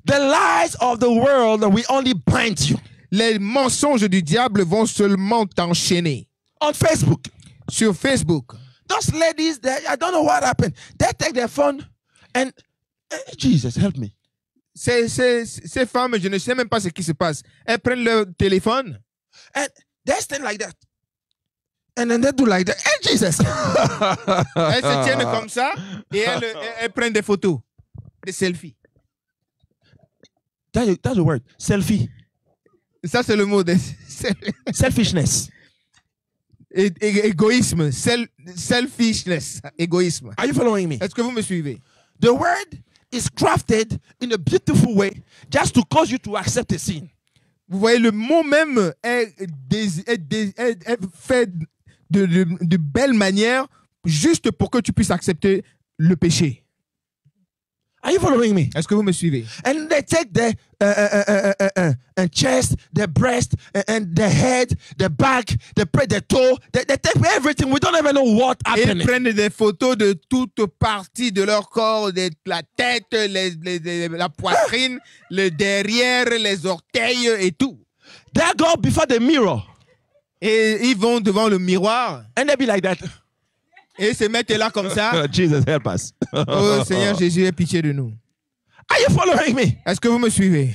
The lies of the world will only bind you. Les mensonges du diable vont seulement t'enchaîner. On Facebook. Sur Facebook. Those ladies, I don't know what happened. They take their phone and Jesus, help me. Ces femmes, je ne sais même pas ce qui se passe. Elles prennent leur téléphone. And they stand like that. And then they do like that. Hey, Jesus. Elles se tiennent comme ça et elles prennent des photos, des selfies. That's the word. Selfie. Ça, c'est le mot de selfishness. Égoïsme. Selfishness. Égoïsme. Are you following me? Est-ce que vous me suivez? The word is crafted in a beautiful way just to cause you to accept a sin. Vous voyez, le mot même est fait de belle manière juste pour que tu puisses accepter le péché. Are you following me? Est-ce que vous me suivez? And they take the chest, the breast, and the head, the back, the toe. They take everything. We don't even know what happened. Ils prennent des photos de toutes parties de leur corps, la tête, la poitrine, le derrière, les orteils et tout. They go before the mirror. Et ils vont devant le miroir. And they be like that. Et se mettent là comme ça. Jesus, help us. Oh Seigneur Jésus, aie pitié de nous. Are you following me? Est-ce que vous me suivez?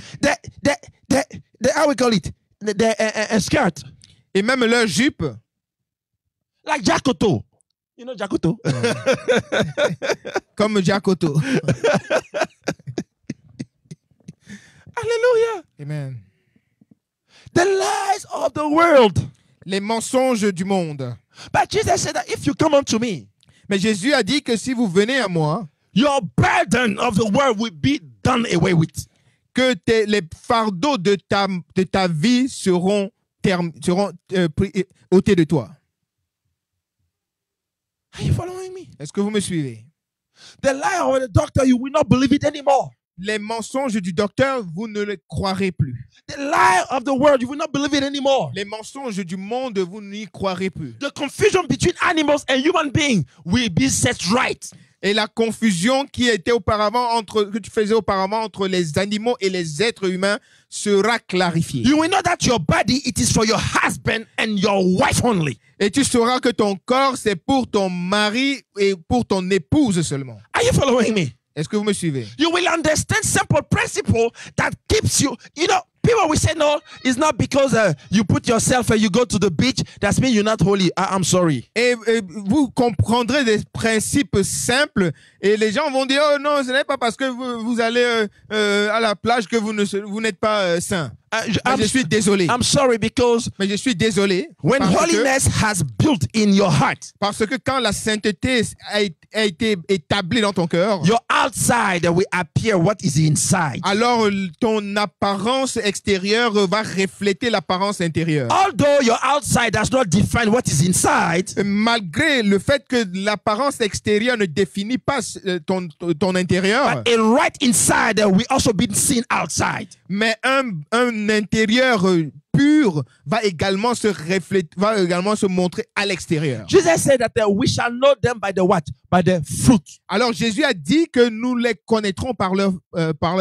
How we call it? The skirt. Et même leur jupe. Like Jacoto. You know Jacoto? Comme Jacoto. Hallelujah. Amen. The lies of the world. Les mensonges du monde. But Jesus said that if you come unto me, mais Jésus a dit que si vous venez à moi, your burden of the world will be done away with. Que les fardeaux de ta vie seront ôtés de toi. Are you following me? Est-ce que vous me suivez? The lie of the doctor, you will not believe it anymore. Les mensonges du docteur, vous ne les croirez plus. The lie of the world, you will not believe it anymore. Les mensonges du monde, vous n'y croirez plus. The confusion between animals and human beings will be set right. Et la confusion qui était que tu faisais auparavant entre les animaux et les êtres humains sera clarifiée. You will know that your body, it is for your husband and your wife only. Et tu sauras que ton corps, c'est pour ton mari et pour ton épouse seulement. Are you following me? Est-ce que vous me suivez? You will understand simple principle that keeps you, people will say, no, it's not because you put yourself and you go to the beach, that means you're not holy. I'm sorry. Et vous comprendrez des principes simples et les gens vont dire, oh non, ce n'est pas parce que vous allez à la plage que vous n'êtes pas saint. Je suis désolé. I'm sorry because Mais je suis désolé. when holiness has built in your heart, Parce que quand la sainteté a été établie dans ton cœur, your outside will appear what is inside. alors ton apparence extérieure va refléter l'apparence intérieure. Although your outside does not define what is inside, Malgré le fait que l'apparence extérieure ne définit pas ton intérieur, but a right inside will also be seen outside. mais un intérieur pur va également se refléter, va également se montrer à l'extérieur. Jesus said that we shall know them by the what? By the fruit. Alors Jésus a dit que nous les connaîtrons par leurs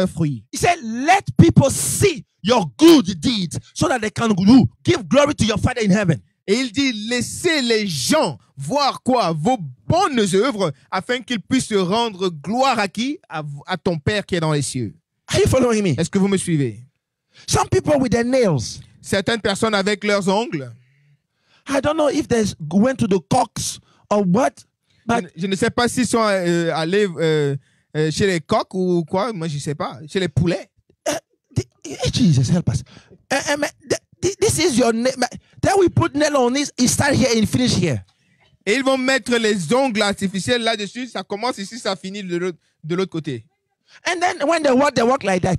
fruits. He said, let people see your good deeds so that they can give glory to your Father in heaven. Et il dit, laissez les gens voir quoi? Vos bonnes œuvres, afin qu'ils puissent se rendre gloire à qui? À ton Père qui est dans les cieux. Are you following me? Est-ce que vous me suivez? Some people with their nails. Certaines personnes avec leurs ongles. I don't know if they went to the cocks or what. But Je ne sais pas s'ils sont allés chez les coqs ou quoi. Moi, je ne sais pas. Chez les poulets. Jesus, help us. This is your nail. Then we put nail on this. It start here and finish here. Et ils vont mettre les ongles artificiels là-dessus. Ça commence ici, ça finit de l'autre côté. And then when they walk like that.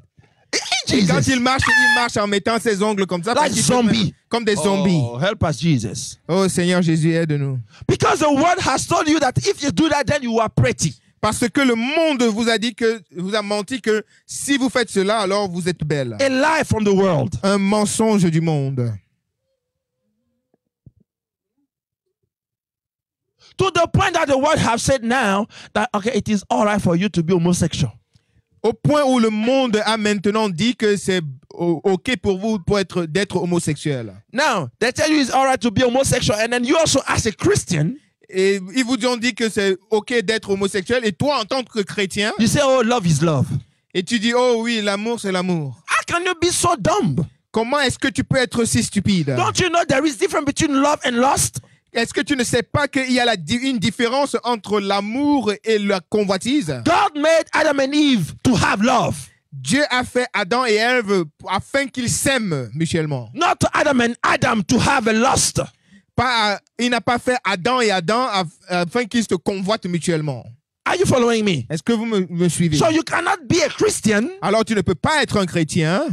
Et quand Jesus. ils marchent en mettant ses ongles comme ça. Like zombie. Comme des zombies. Oh, help us, Jesus. Oh Seigneur Jésus, aide-nous. Because the word has told you that if you do that, then you are pretty. Parce que le monde vous a menti que si vous faites cela, alors vous êtes belle. A lie from the world. Un mensonge du monde. To the point that the world have said now that, okay, it is all right for you to be homosexual. Au point où le monde a maintenant dit que c'est OK pour vous d'être homosexuel. Now, they tell you it's all right to be homosexual, and then you also, as a Christian, Et ils vous ont dit que c'est OK d'être homosexuel. Et toi, en tant que chrétien, you say, oh, love is love. et tu dis, oh oui, l'amour, c'est l'amour. How can you be so dumb? Comment est-ce que tu peux être si stupide? Don't you know there is difference between love and lust? Est-ce que tu ne sais pas qu'il y a une différence entre l'amour et la convoitise? God made Adam and Eve to have love. Dieu a fait Adam et Ève afin qu'ils s'aiment mutuellement. Not to Adam and Adam to have a lust. Il n'a pas fait Adam et Adam afin qu'ils se convoitent mutuellement. Are you following me? Est-ce que vous me suivez? So you cannot be a Christian, Alors tu ne peux pas être un chrétien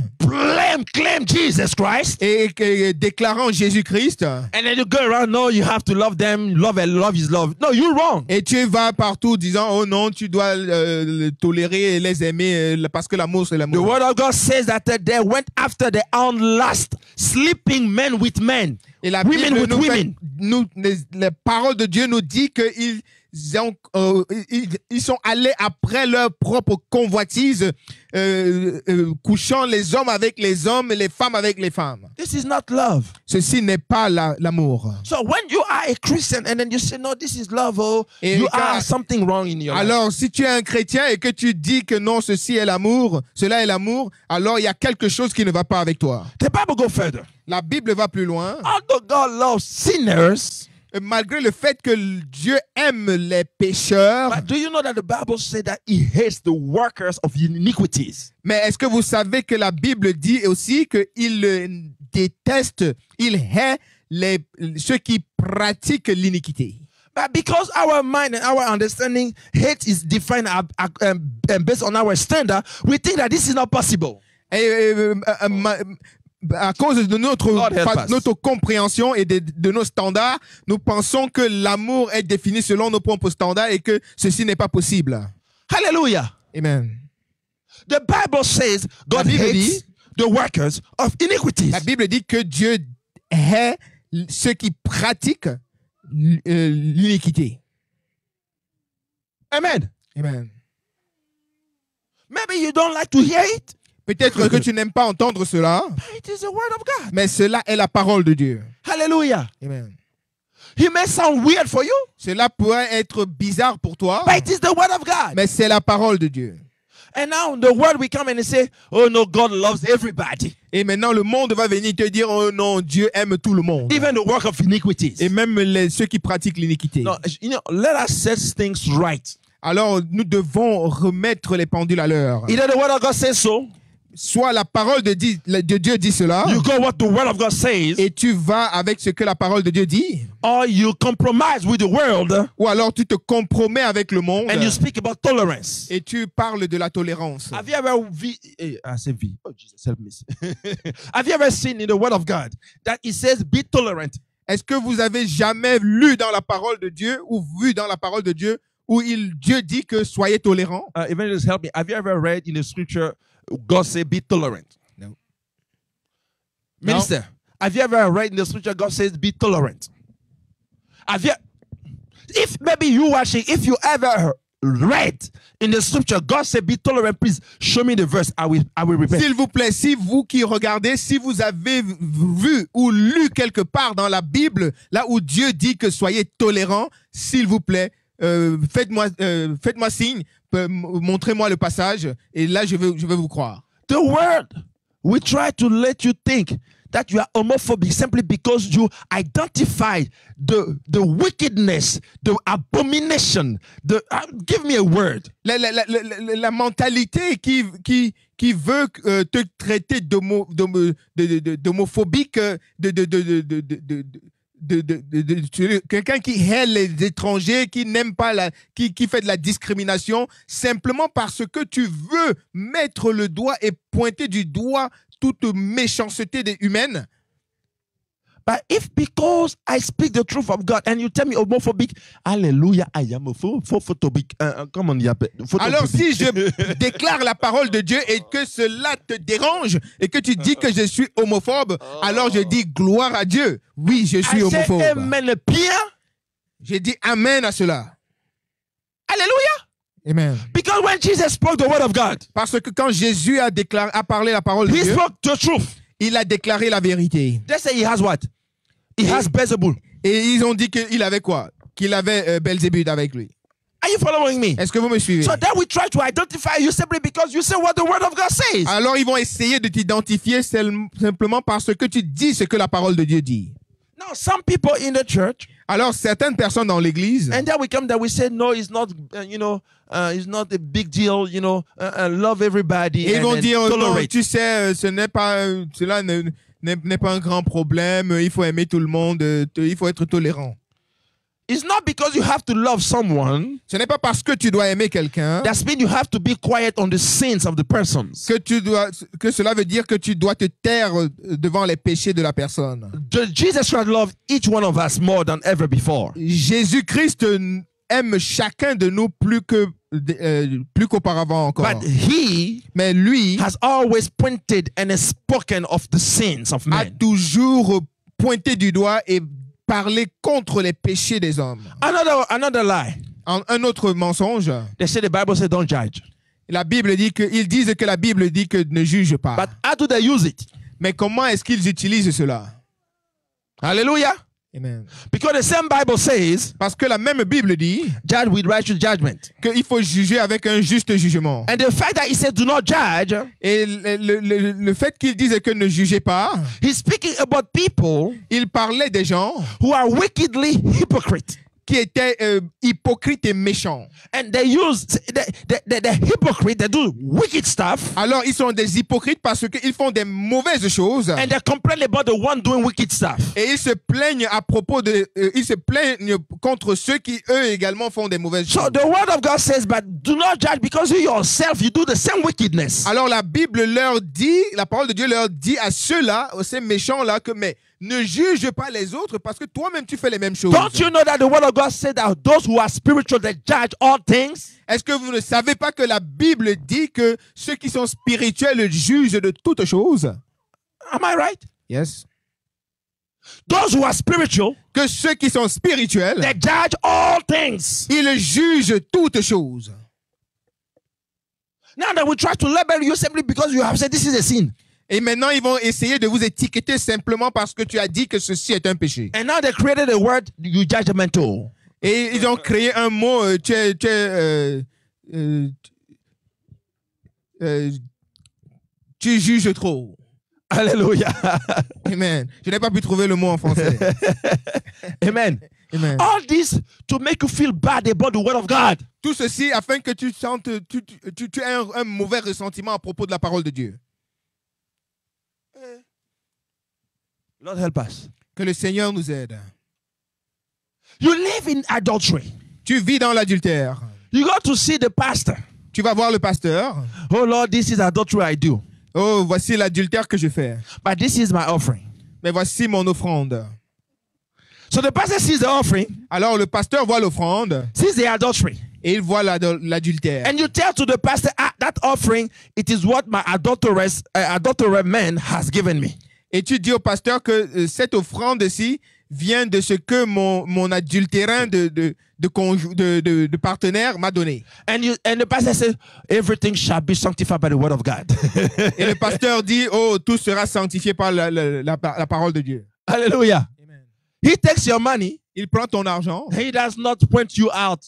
claim Jesus Christ, et déclarant Jésus-Christ and then you go around, no, you have to love them, love and love is love. No, you're wrong. et tu vas partout disant oh non, tu dois tolérer et les aimer parce que l'amour c'est The l'amour. word of God says that they went after their own lust, sleeping men with men, Et la women Bible with women. les paroles de Dieu nous dit qu'ils ils sont allés après leur propre convoitise, couchant les hommes avec les hommes et les femmes avec les femmes. This is not love. Ceci n'est pas l'amour. So when you are a Christian and then you say, no, this is love, oh, Et you quand- are something wrong in your life. Alors, si tu es un chrétien et que tu dis que non, ceci est l'amour, cela est l'amour, alors il y a quelque chose qui ne va pas avec toi. The Bible goes further. La Bible va plus loin. Although God loves sinners, Malgré le fait que Dieu aime les pécheurs, but do you know that the Bible says that he hates the workers of iniquities? mais est-ce que vous savez que la Bible dit aussi qu'il déteste, il hait ceux qui pratiquent l'iniquité? But because our mind and our understanding, hate is defined based on our standard, we think that this is not possible. Et à cause de Lord help us. notre compréhension et de nos standards, nous pensons que l'amour est défini selon nos propres standards et que ceci n'est pas possible. Hallelujah. Amen. The Bible says God La Bible hates dit- the workers of iniquities. La Bible dit que Dieu hait ceux qui pratiquent l'iniquité. Amen. Amen. Maybe you don't like to hear it, Peut-être que tu n'aimes pas entendre cela, but it is the word of God. mais cela est la parole de Dieu. Hallelujah. Amen. He may sound weird for you, Cela pourrait être bizarre pour toi, but it is the word of God. mais c'est la parole de Dieu. And now the world will come and say, oh no, God loves everybody. Et maintenant, le monde va venir te dire, oh non, Dieu aime tout le monde. Even the work of iniquities. Et même ceux qui pratiquent l'iniquité. No, let us set things right. Alors, nous devons remettre les pendules à l'heure. Either the word of God says so, Soit la parole de Dieu dit cela, you go what the word of God says, et tu vas avec ce que la parole de Dieu dit, or you compromise with the world ou alors tu te compromets avec le monde, and you speak about tolerance. et tu parles de la tolérance. Have you ever I say V. Oh Jesus, help me. Have you ever seen in the word of God that it says be tolerant? Est-ce que vous avez jamais lu dans la parole de Dieu, ou vu dans la parole de Dieu, où Dieu dit que soyez tolérants? Evangelist, help me. Have you ever read in the scripture God say be tolerant? No. Minister, have you ever read in the scripture God says be tolerant? Have you, if maybe you watching, if you ever read in the scripture God said be tolerant, please show me the verse. I will repent. S'il vous plaît, si vous qui regardez, si vous avez vu ou lu quelque part dans la Bible, là où Dieu dit que soyez tolérants, s'il vous plaît, faites-moi signe, montrez-moi le passage, et là je vais vous croire. The word will try to let you think that you are homophobic simply because you identify the wickedness, the abomination. Give me a word. La mentalité qui veut te traiter d'homophobique, quelqu'un qui hait les étrangers, qui n'aime pas qui fait de la discrimination, simplement parce que tu veux mettre le doigt et pointer du doigt toute méchanceté humaine. But if because I speak the truth of God and you tell me homophobic, hallelujah, I am homophobic. Comment on dit? Alors si je déclare la parole de Dieu et que cela te dérange et que tu dis que je suis homophobe, alors je dis gloire à Dieu. Oui, je suis homophobe. Amen, Pierre. J'ai dit amen à cela. Hallelujah. Amen. Because when Jesus spoke the word of God, parce que quand Jésus a parlé la parole de He Dieu, spoke the truth. Il a déclaré la vérité. They say he has what? He has Beelzebul. Et ils ont dit qu'il avait quoi? Qu'il avait Belzébuth avec lui. Are you following me? Est-ce que vous me suivez? So then we try to identify you simply because you say what the word of God says. Alors ils vont essayer de t'identifier simplement parce que tu dis ce que la parole de Dieu dit. Now some people in the church. Alors certaines personnes dans l'église. And then we come there, we say no, it's not, it's not a big deal, love everybody. Et ils vont dire non, tolerate. tu sais, cela n'est pas un grand problème. Il faut aimer tout le monde. Il faut être tolérant. It's not because you have to love someone. Ce n'est pas parce que tu dois aimer quelqu'un. That means you have to be quiet on the sins of the persons. Que cela veut dire que tu dois te taire devant les péchés de la personne. Jesus Christ loved each one of us more than ever before. Jésus-Christ aime chacun de nous plus qu'auparavant encore. But mais lui has always pointed and spoken of the sins of men. A toujours pointé du doigt et parler contre les péchés des hommes. Another lie. Un autre mensonge. They say the Bible says don't judge. La Bible dit ils disent que la Bible dit que ne juge pas. But how do they use it? Mais comment est-ce qu'ils utilisent cela? Hallelujah. Amen. Because the same Bible says, parce que la même Bible dit, judge with righteous judgment. Qu'il faut juger avec un juste jugement. And the fact that he said do not judge, et le fait qu'il dise que ne jugez pas, he's speaking about people, il parlait des gens who are wickedly hypocrite. Qui étaient hypocrites et méchants. And they use the hypocrite, they do wicked stuff. Alors ils sont des hypocrites parce qu'ils font des mauvaises choses. And they complain about the one doing wicked stuff. Et ils se plaignent ils se plaignent contre ceux qui eux également font des mauvaises choses. So the word of God says, but do not judge because you yourself you do the same wickedness. Alors la Bible leur dit, la parole de Dieu leur dit à ceux-là, ces méchants-là, que mais ne juge pas les autres parce que toi-même tu fais les mêmes choses. Don't you know that the word of God said that those who are spiritual they judge all things? Est-ce que vous ne savez pas que la Bible dit que ceux qui sont spirituels jugent de toutes choses? Am I right? Yes. Those who are spiritual, que ceux qui sont spirituels, they judge all things. Ils jugent toutes choses. Now that we try to label you simply because you have said this is a sin. Et maintenant, ils vont essayer de vous étiqueter simplement parce que tu as dit que ceci est un péché. And now they created a word, you judgmental. Et ils ont créé un mot, tu juges trop. Hallelujah. Amen. Je n'ai pas pu trouver le mot en français. Amen. Amen. All this to make you feel bad about the word of God. Tout ceci afin que tu sentes, tu aies un mauvais ressentiment à propos de la parole de Dieu. Lord help us. Que le Seigneur nous aide. You live in adultery. Tu vis dans l'adultère. You go to see the pastor. Tu vas voir le pasteur. Oh Lord, this is adultery I do. Oh, voici l'adultère que je fais. But this is my offering. Mais voici mon offrande. So the pastor sees the offering, Alors le pasteur voit l'offrande sees the adultery. et il voit l'adultère. And you tell to the pastor, that offering, it is what my adulterous man has given me. Et tu dis au pasteur que cette offrande-ci vient de ce que mon adultérin de partenaire m'a donné. And the pastor says, everything shall be sanctified by the word of God. Et le pasteur dit, oh, tout sera sanctifié par la parole de Dieu. Hallelujah. Amen. He takes your money. Il prend ton argent He does not point you out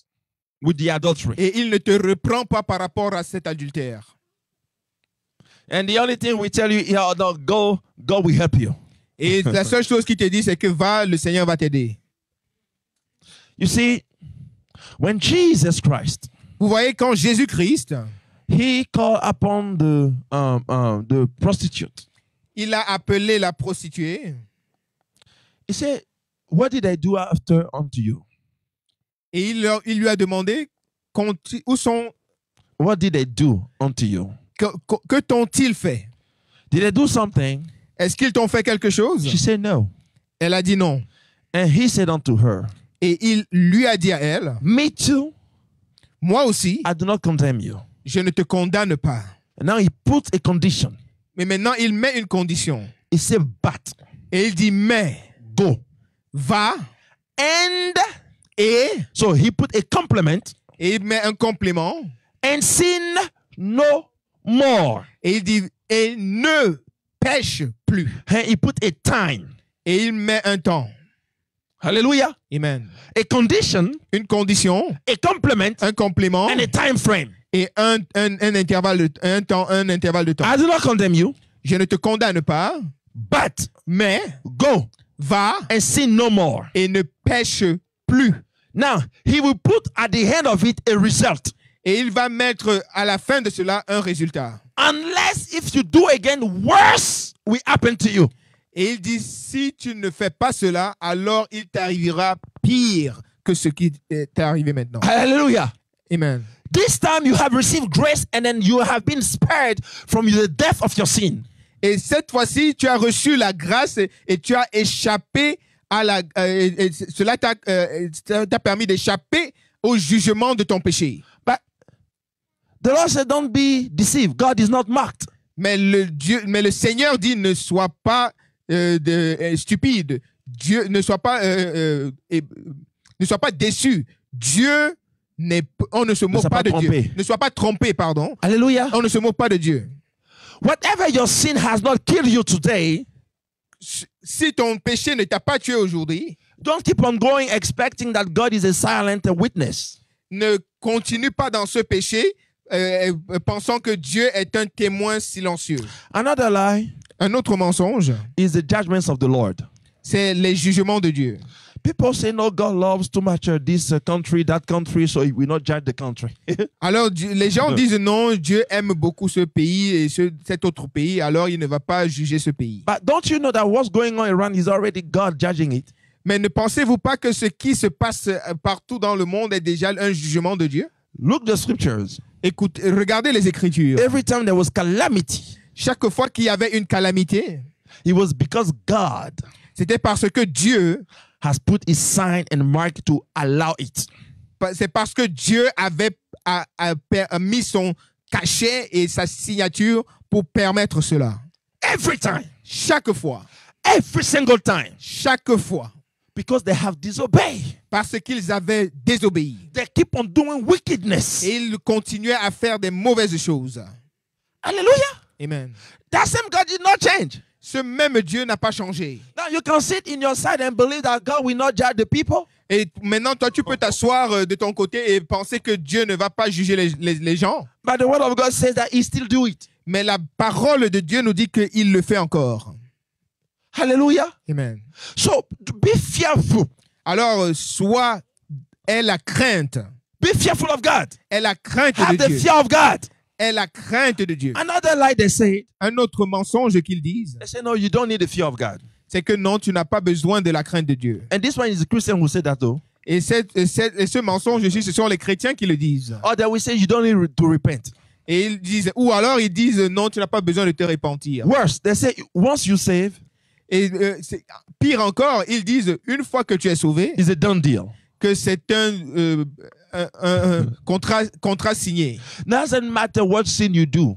with the adultery. et il ne te reprend pas par rapport à cet adultère. And the only thing we tell you, yeah, no, go, God will help you. Et la seule chose qu'il te dit, c'est que va, le Seigneur va t'aider. You see, when Jesus Christ, Vous voyez, quand Jésus-Christ, he called upon the prostitute. il a appelé la prostituée He said, what did I do after unto you? et il lui a demandé où sont, What did I do unto you? que t'ont-ils fait? Did I do something? Est-ce qu'ils t'ont fait quelque chose? She said no. Elle a dit non. And he said unto her, Et il lui a dit à elle, me too, moi aussi, I do not condemn you. je ne te condamne pas. And now he puts a condition. Mais maintenant, il met une condition. He said, but Et il dit, mais, go. va, And et so he put a complement il met un complément. and sin no more. Et il dit, et ne pêche plus. And he put a time. Et il met un temps. Hallelujah. Amen. A condition, Une condition, a complement, un complément and a time frame. et un intervalle de temps. I do not condemn you, Je ne te condamne pas, but mais go va and sin no more. et ne pêche plus. Now, he will put at the end of it a result. Et il va mettre à la fin de cela un résultat. Unless if you do again, worse will happen to you. Et il dit, si tu ne fais pas cela, alors il t'arrivera pire que ce qui t'est arrivé maintenant. Hallelujah. Amen. This time you have received grace and then you have been spared from the death of your sin. Et cette fois-ci, tu as reçu la grâce et tu as échappé à cela t'a permis d'échapper au jugement de ton péché. But the Lord said, don't be deceived. God is not mocked. Mais le Seigneur dit, ne sois pas stupide. Dieu ne sois pas déçu. Dieu on ne se moque pas de Dieu. Ne sois pas trompé, pardon. Hallelujah. On ne se moque pas de Dieu. Whatever your sin has not killed you today, Si ton péché ne t'a pas tué aujourd'hui, don't keep on going expecting that God is a silent witness. ne continue pas dans ce péché pensant que Dieu est un témoin silencieux. Another lie Un autre mensonge, is the judgments of the Lord. c'est les jugements de Dieu. People say, no, God loves too much this country, that country, so he will not judge the country. Alors, les gens disent non, Dieu aime beaucoup ce pays et cet autre pays, alors il ne va pas juger ce pays. But don't you know that what's going on around is already God judging it? Mais ne pensez-vous pas que ce qui se passe partout dans le monde est déjà un jugement de Dieu? Look the scriptures. Écoutez, regardez les Écritures. Every time there was calamity, Chaque fois qu'il y avait une calamité, it was because God c'était parce que Dieu, has put his sign and mark to allow it. c'est parce que Dieu avait mis son cachet et sa signature pour permettre cela. Every time. Chaque fois. Every single time. Chaque fois. Because they have disobeyed. Parce qu'ils avaient désobéi. They keep on doing wickedness. Et ils continuaient à faire des mauvaises choses. Hallelujah. Amen. That same God did not change. Ce même Dieu n'a pas changé. Now you can sit in your side and believe that God will not judge the people. Et maintenant, toi, tu peux t'asseoir de ton côté et penser que Dieu ne va pas juger les gens. But the word of God says that he still do it. Mais la parole de Dieu nous dit qu'il le fait encore. Hallelujah. Amen. So be fearful. Alors, aie la crainte. Be fearful of God. Aie la crainte Have de the Dieu. fear of God. Aie la crainte de Dieu. Another lie they say. Un autre mensonge qu'ils disent, They say, no, you don't need the fear of God. c'est que non, tu n'as pas besoin de la crainte de Dieu. And this one is a Christian who said that though. Et ce mensonge aussi, ce sont les chrétiens qui le disent. Or they will say you don't need to repent. Et ils disent, ou alors ils disent, non, tu n'as pas besoin de te repentir. Worse, they say once you save, Et pire encore, ils disent, une fois que tu es sauvé, it's a done deal. que c'est un contrat signé. Doesn't matter what sin you do.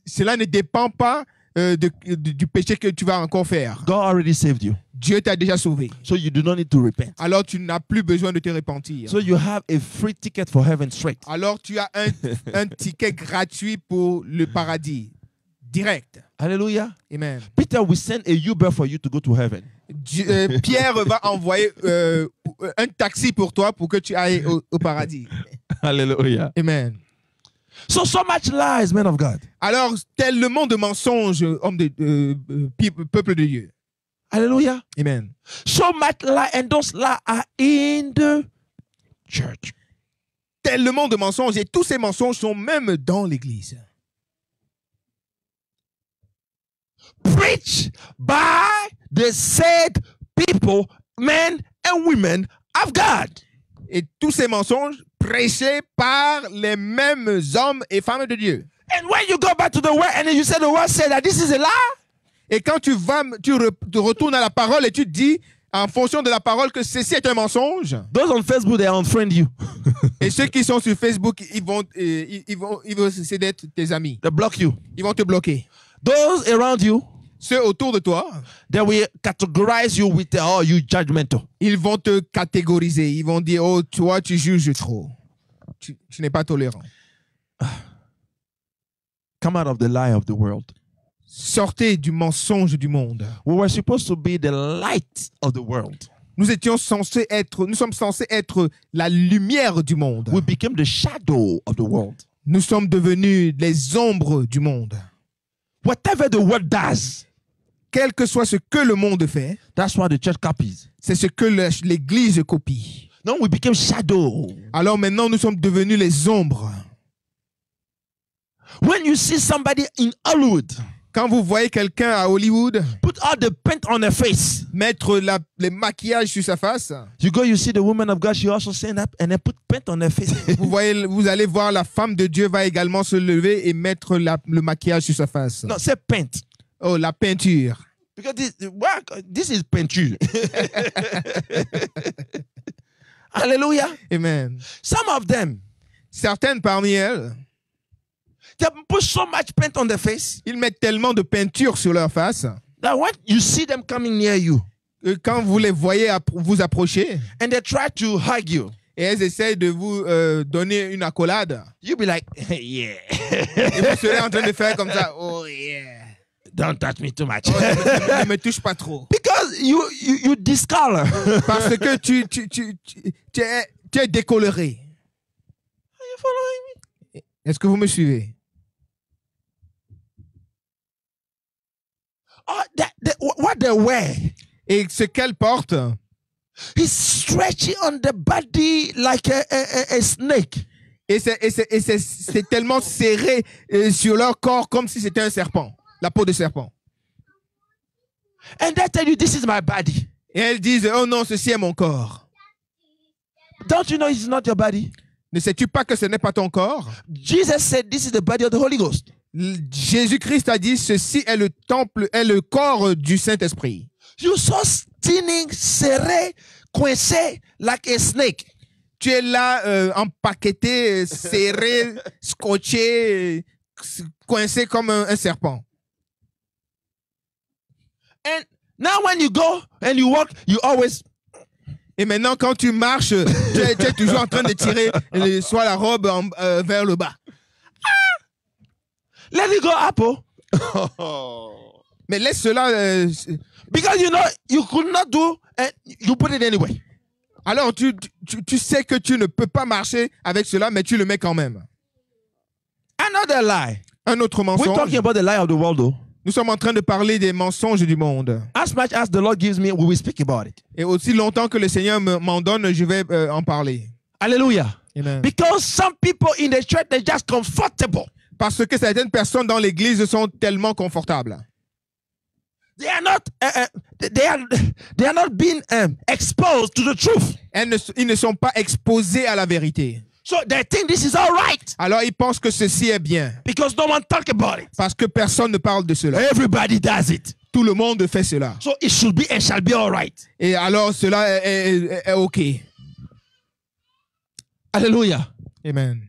Cela ne dépend pas du péché que tu vas encore faire. God already saved you. Dieu t'a déjà sauvé. So you do not need to repent. Alors tu n'as plus besoin de te repentir. So you have a free ticket for heaven straight. Alors tu as un ticket gratuit pour le paradis. Direct. Hallelujah. Amen. Peter will send a Uber for you to go to heaven. Pierre va envoyer un taxi pour toi pour que tu ailles au paradis. Hallelujah. Amen. So much lies, men of God. Alors, tellement de mensonges, peuple de Dieu. Hallelujah. Amen. So much lie, and those lies are in the church. Tellement de mensonges, et tous ces mensonges sont même dans l'église. Preach by the said people, men and women of God. Et tous ces mensonges prêchés par les mêmes hommes et femmes de Dieu. And when you go back to the word and you say the word said that this is a lie, et quand tu retournes à la parole et tu dis en fonction de la parole que ceci est un mensonge. Those on Facebook, they unfriend you. Et ceux qui sont sur Facebook, ils vont cesser d'être tes amis. They block you. Ils vont te bloquer. Those around you, ceux autour de toi, they will categorize you with oh, you judgmental. Ils vont te catégoriser. Ils vont dire, oh, toi, tu juges trop. Tu n'es pas tolérant. Come out of the lie of the world. Sortez du mensonge du monde. We were supposed to be the light of the world. Nous sommes censés être la lumière du monde. We became the shadow of the world. Nous sommes devenus les ombres du monde. Whatever the world does, quel que soit ce que le monde fait, that's what the church copies. C'est ce que l'église copie. No, we became shadow. Alors maintenant, nous sommes devenus les ombres. When you see somebody in Hollywood, quand vous voyez quelqu'un à Hollywood, put all the paint on her face, mettre les maquillages sur sa face, you see the woman of God, she also stand up and then put paint on her face. vous allez voir la femme de Dieu va également se lever et mettre le maquillage sur sa face. No, c'est paint. Oh, la peinture. Because this is peinture. Hallelujah. Amen. Some of them, certaines parmi elles, they put so much paint on their face. Ils mettent tellement de peinture sur leur face. That when you see them coming near you, quand vous les voyez vous approcher, and they try to hug you, et elles essaient de vous donner une accolade, you be like, yeah. Et vous serez en train de faire comme ça, oh yeah. Don't touch me too much. Oh, ne me touche pas trop. Because you discolor. Parce que tu es décoloré. Are you following me? Est-ce que vous me suivez? Oh, what they wear. Et ce qu'elle porte, is stretchy on the body like a snake. Et c'est tellement serré sur leur corps comme si c'était un serpent, la peau de serpent. And they tell you, this is my body. Et elles disent, oh non, ceci est mon corps. Don't you know it's not your body? Ne sais-tu pas que ce n'est pas ton corps? Jesus said, this is the body of the Holy Ghost. Jésus-Christ a dit, ceci est le temple, est le corps du Saint-Esprit. You so stinning, serré, coincé like a snake. Tu es là, empaqueté, serré, scotché, coincé comme un serpent. And now when you go and you walk, you always... Et maintenant, quand tu marches, tu es toujours en train de tirer soit la robe vers le bas. Let it go, Apple. Mais laisse cela. Because you know you could not do and you put it anyway. Alors tu sais que tu ne peux pas marcher avec cela, mais tu le mets quand même. Another lie. Un autre We're mensonge. talking about the lie of the world though. Nous sommes en train de parler des mensonges du monde. As much as the Lord gives me, we will speak about it. Et aussi longtemps que le Seigneur m'en donne, je vais en parler. Hallelujah. Amen. Because some people in the church, they're just comfortable. Parce que certaines personnes dans l'église sont tellement confortables. They are not, they are not being exposed to the truth. Ils ne sont pas exposés à la vérité. So they think this is all right. Alors ils pensent que ceci est bien. Because no one talk about it. Parce que personne ne parle de cela. Everybody does it. Tout le monde fait cela. So it should be and shall be all right. Et alors cela est OK. Hallelujah. Amen.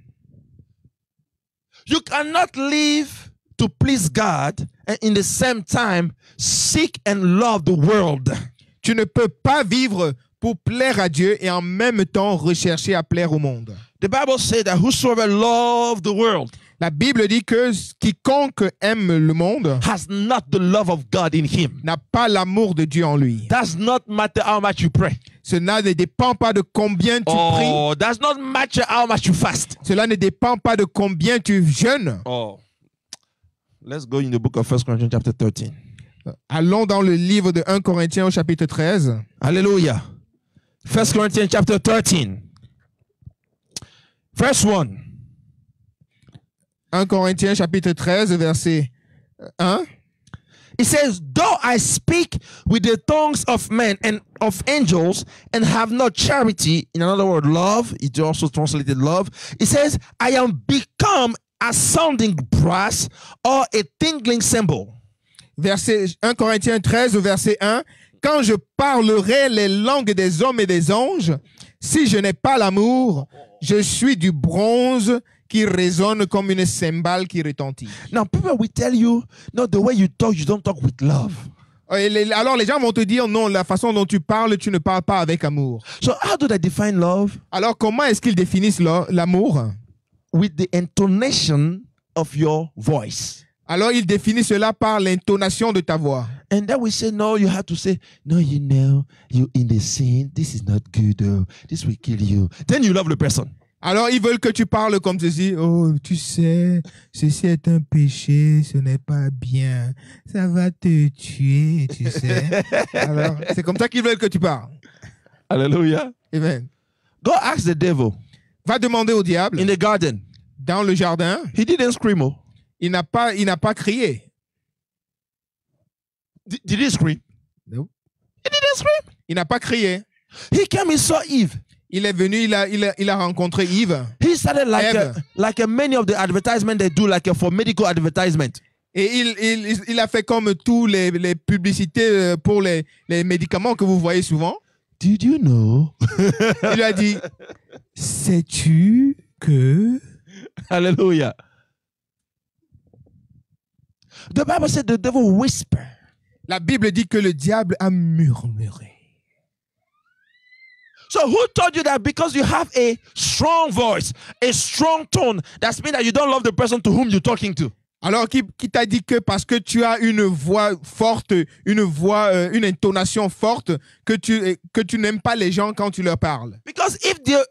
You cannot live to please God and in the same time seek and love the world. Tu ne peux pas vivre pour plaire à Dieu et en même temps rechercher à plaire au monde. The Bible says that whosoever love the world La Bible dit que quiconque aime le monde has not the love of God in him. n'a pas l'amour de Dieu en lui. Does not matter how much you pray. Cela ne dépend pas de combien tu pries. Oh, does not matter how much you fast. Cela ne dépend pas de combien tu jeûnes. Oh. Let's go in the book of 1 Corinthians chapter 13. Allons dans le livre de 1 Corinthiens au chapitre 13. Hallelujah. 1 Corinthians chapter 13. Verse 1. 1 Corinthiens chapitre 13 verset 1. It says, though I speak with the tongues of men and of angels and have not charity, in another word, love, it also translated love. It says, I am become a sounding brass or a tingling cymbal. Verset 1 Corinthiens 13 verset 1. Quand je parlerai les langues des hommes et des anges, si je n'ai pas l'amour, je suis du bronze qui résonne comme une cymbale qui retentit. Now, people will tell you, no, the way you don't talk with love. Alors les gens vont te dire, non, la façon dont tu parles, tu ne parles pas avec amour. So how do they define love? Alors comment est-ce qu'ils définissent l'amour? With the intonation of your voice. Alors ils définissent cela par l'intonation de ta voix. And then we say, no, you have to say, no, you know, you in the sin, this is not good, though. This will kill you. Then you love the person. Alors ils veulent que tu parles comme ceci. Oh, tu sais, ceci est un péché, ce n'est pas bien. Ça va te tuer, tu sais. Alors, c'est comme ça qu'ils veulent que tu parles. Hallelujah. Amen. Go ask the devil. Va demander au diable, In the garden. dans le jardin, He didn't scream. Oh. il n'a pas crié. Did he scream? No. He didn't scream. Il n'a pas crié. He came, he saw Eve. Il est venu, il a rencontré Yves. He started like many of the advertisements they do, like for medical advertisement. Et il a fait comme tous les publicités pour les médicaments que vous voyez souvent. Did you know? Il lui a dit, sais-tu que... Hallelujah. The Bible said the devil whispered. La Bible dit que le diable a murmuré. So who told you that because you have a strong voice, a strong tone, that means that you don't love the person to whom you're talking to? Alors, qui t'a dit que parce que tu as une voix forte, une intonation forte, que tu n'aimes pas les gens quand tu leur parles? Because if the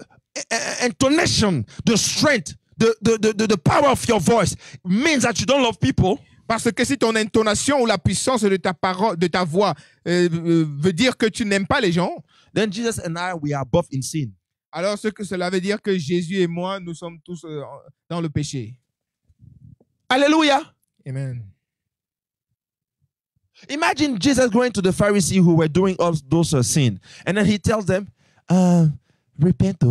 intonation, the strength, the power of your voice means that you don't love people, parce que si ton intonation ou la puissance de ta parole, de ta voix veut dire que tu n'aimes pas les gens, then Jesus and I, we are both in sin. alors ce que cela veut dire que Jésus et moi, nous sommes tous dans le péché. Hallelujah. Amen. Imagine Jesus going to the Pharisees who were doing all those sins, and then he tells them, repent.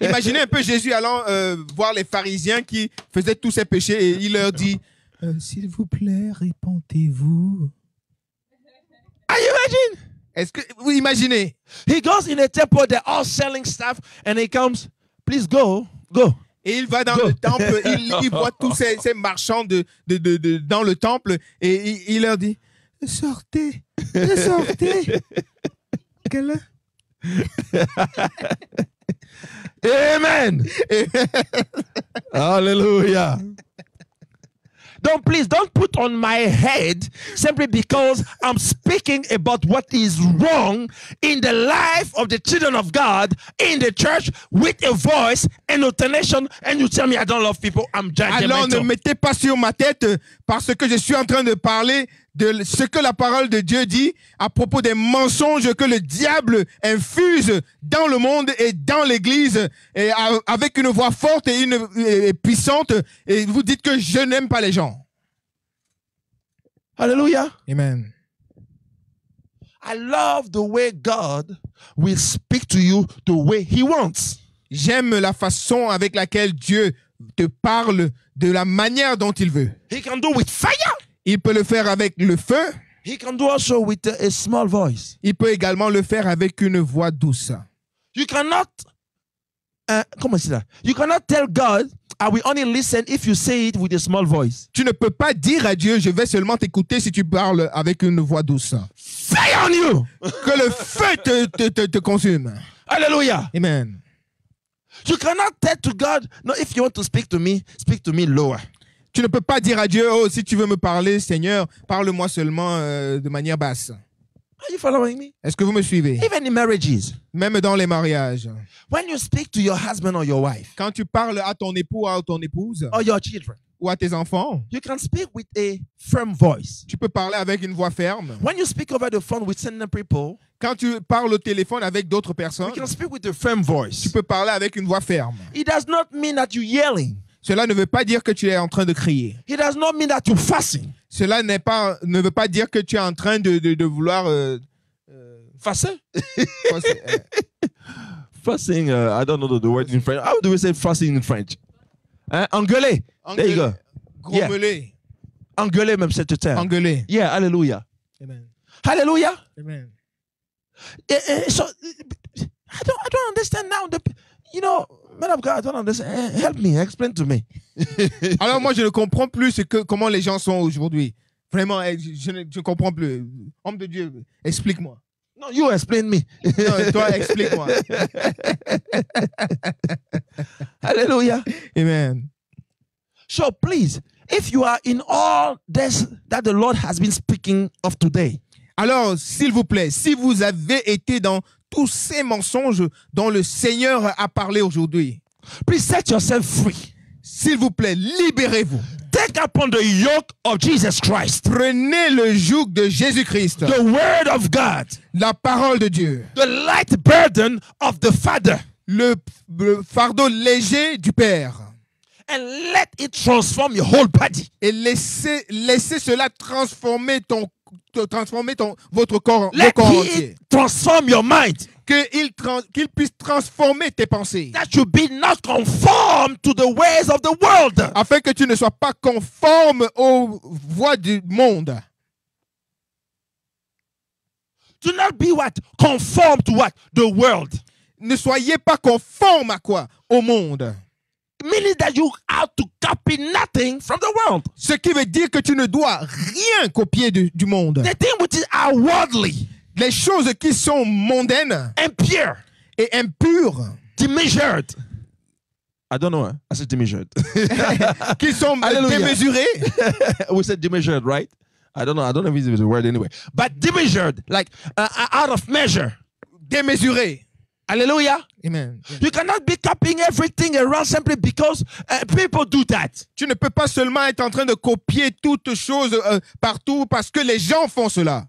Imaginez un peu Jésus allant voir les pharisiens qui faisaient tous ces péchés et il leur dit, s'il vous plaît, répentez-vous. Are you imagine? Est-ce que vous imaginez? He goes in a temple, they're all selling stuff, and he comes, please go. Et il va dans le temple, il voit tous ces marchands dans le temple et il leur dit, sortez. Quelle heure? Amen. Hallelujah. please don't put on my head simply because I'm speaking about what is wrong in the life of the children of God in the church with a voice and a tonation, and you tell me I don't love people. I'm Alors ne judgmental. mettez pas sur ma tête parce que je suis en train de parler de ce que la parole de Dieu dit à propos des mensonges que le diable infuse dans le monde et dans l'église et avec une voix forte et puissante, et vous dites que je n'aime pas les gens. Hallelujah. Amen. I love the way God will speak to you the way He wants. J'aime la façon avec laquelle Dieu te parle de la manière dont il veut. He can do with fire. Il peut le faire avec le feu. He can do also with a small voice. Il peut également le faire avec une voix douce. You cannot, come on, see that. You cannot tell God, I will only listen if you say it with a small voice. Tu ne peux pas dire à Dieu, je vais seulement t'écouter si tu parles avec une voix douce. Fire on you. Que le feu te consume. Hallelujah. Amen. You cannot tell to God, no, if you want to speak to me lower. Tu ne peux pas dire à Dieu, oh, si tu veux me parler, Seigneur, parle-moi seulement de manière basse. Are you following me? Est-ce que vous me suivez? Even in marriages, Même dans les mariages. when you speak to your husband or your wife Quand tu parles à ton époux ou à ton épouse or your children, ou à tes enfants, you can speak with a firm voice. tu peux parler avec une voix ferme. When you speak over the phone with certain people, Quand tu parles au téléphone avec d'autres personnes, you can speak with a firm voice. tu peux parler avec une voix ferme. It does not mean that you're yelling. Cela ne veut pas dire que tu es en train de crier. It does not mean that you're fussing. Cela ne veut pas dire que tu es en train de vouloir... Fussing? passer, Fussing, I don't know the word in French. How do we say fussing in French? Engueuler. There you go. Grommeler. Engueuler même c'est le terme. Engueuler. Yeah, hallelujah. Amen. Hallelujah. Amen. So I don't understand now. Man of God, I don't understand. Help me, explain to me. Alors moi, je ne comprends plus comment les gens sont aujourd'hui. Vraiment, je ne comprends plus. Homme de Dieu, explique-moi. No, you explain me. Non, toi, explique-moi. Hallelujah. Amen. So please, if you are in all this that the Lord has been speaking of today, Alors, s'il vous plaît, si vous avez été dans tous ces mensonges dont le Seigneur a parlé aujourd'hui, please set yourself free. s'il vous plaît, libérez-vous. Take upon the yoke of Jesus Christ, Prenez le joug de Jésus-Christ, the word of God, la parole de Dieu, the light burden of the Father, le fardeau léger du Père, and let it transform your whole body. et laissez cela transformer votre corps, Let le corps entier. it transform your mind. Qu'il puisse transformer tes pensées, That you be not conformed to the ways of the world. afin que tu ne sois pas conforme aux voies du monde. Do not be what? Conformed to what? The world. Ne soyez pas conforme à quoi? Au monde. Meaning that you have to copy nothing from the world. Ce qui veut dire que tu ne dois rien copier du monde. The thing which is worldly, Les choses qui sont mondaines impure, et impures, demeasured. I don't know. I said demeasured. qui sont Hallelujah. démesurées, We said demeasured, right? I don't know if it's a word anyway. But demeasured, like out of measure. démesurées. Hallelujah. Amen. You cannot be copying everything around simply because people do that. Tu ne peux pas seulement être en train de copier toutes choses partout parce que les gens font cela.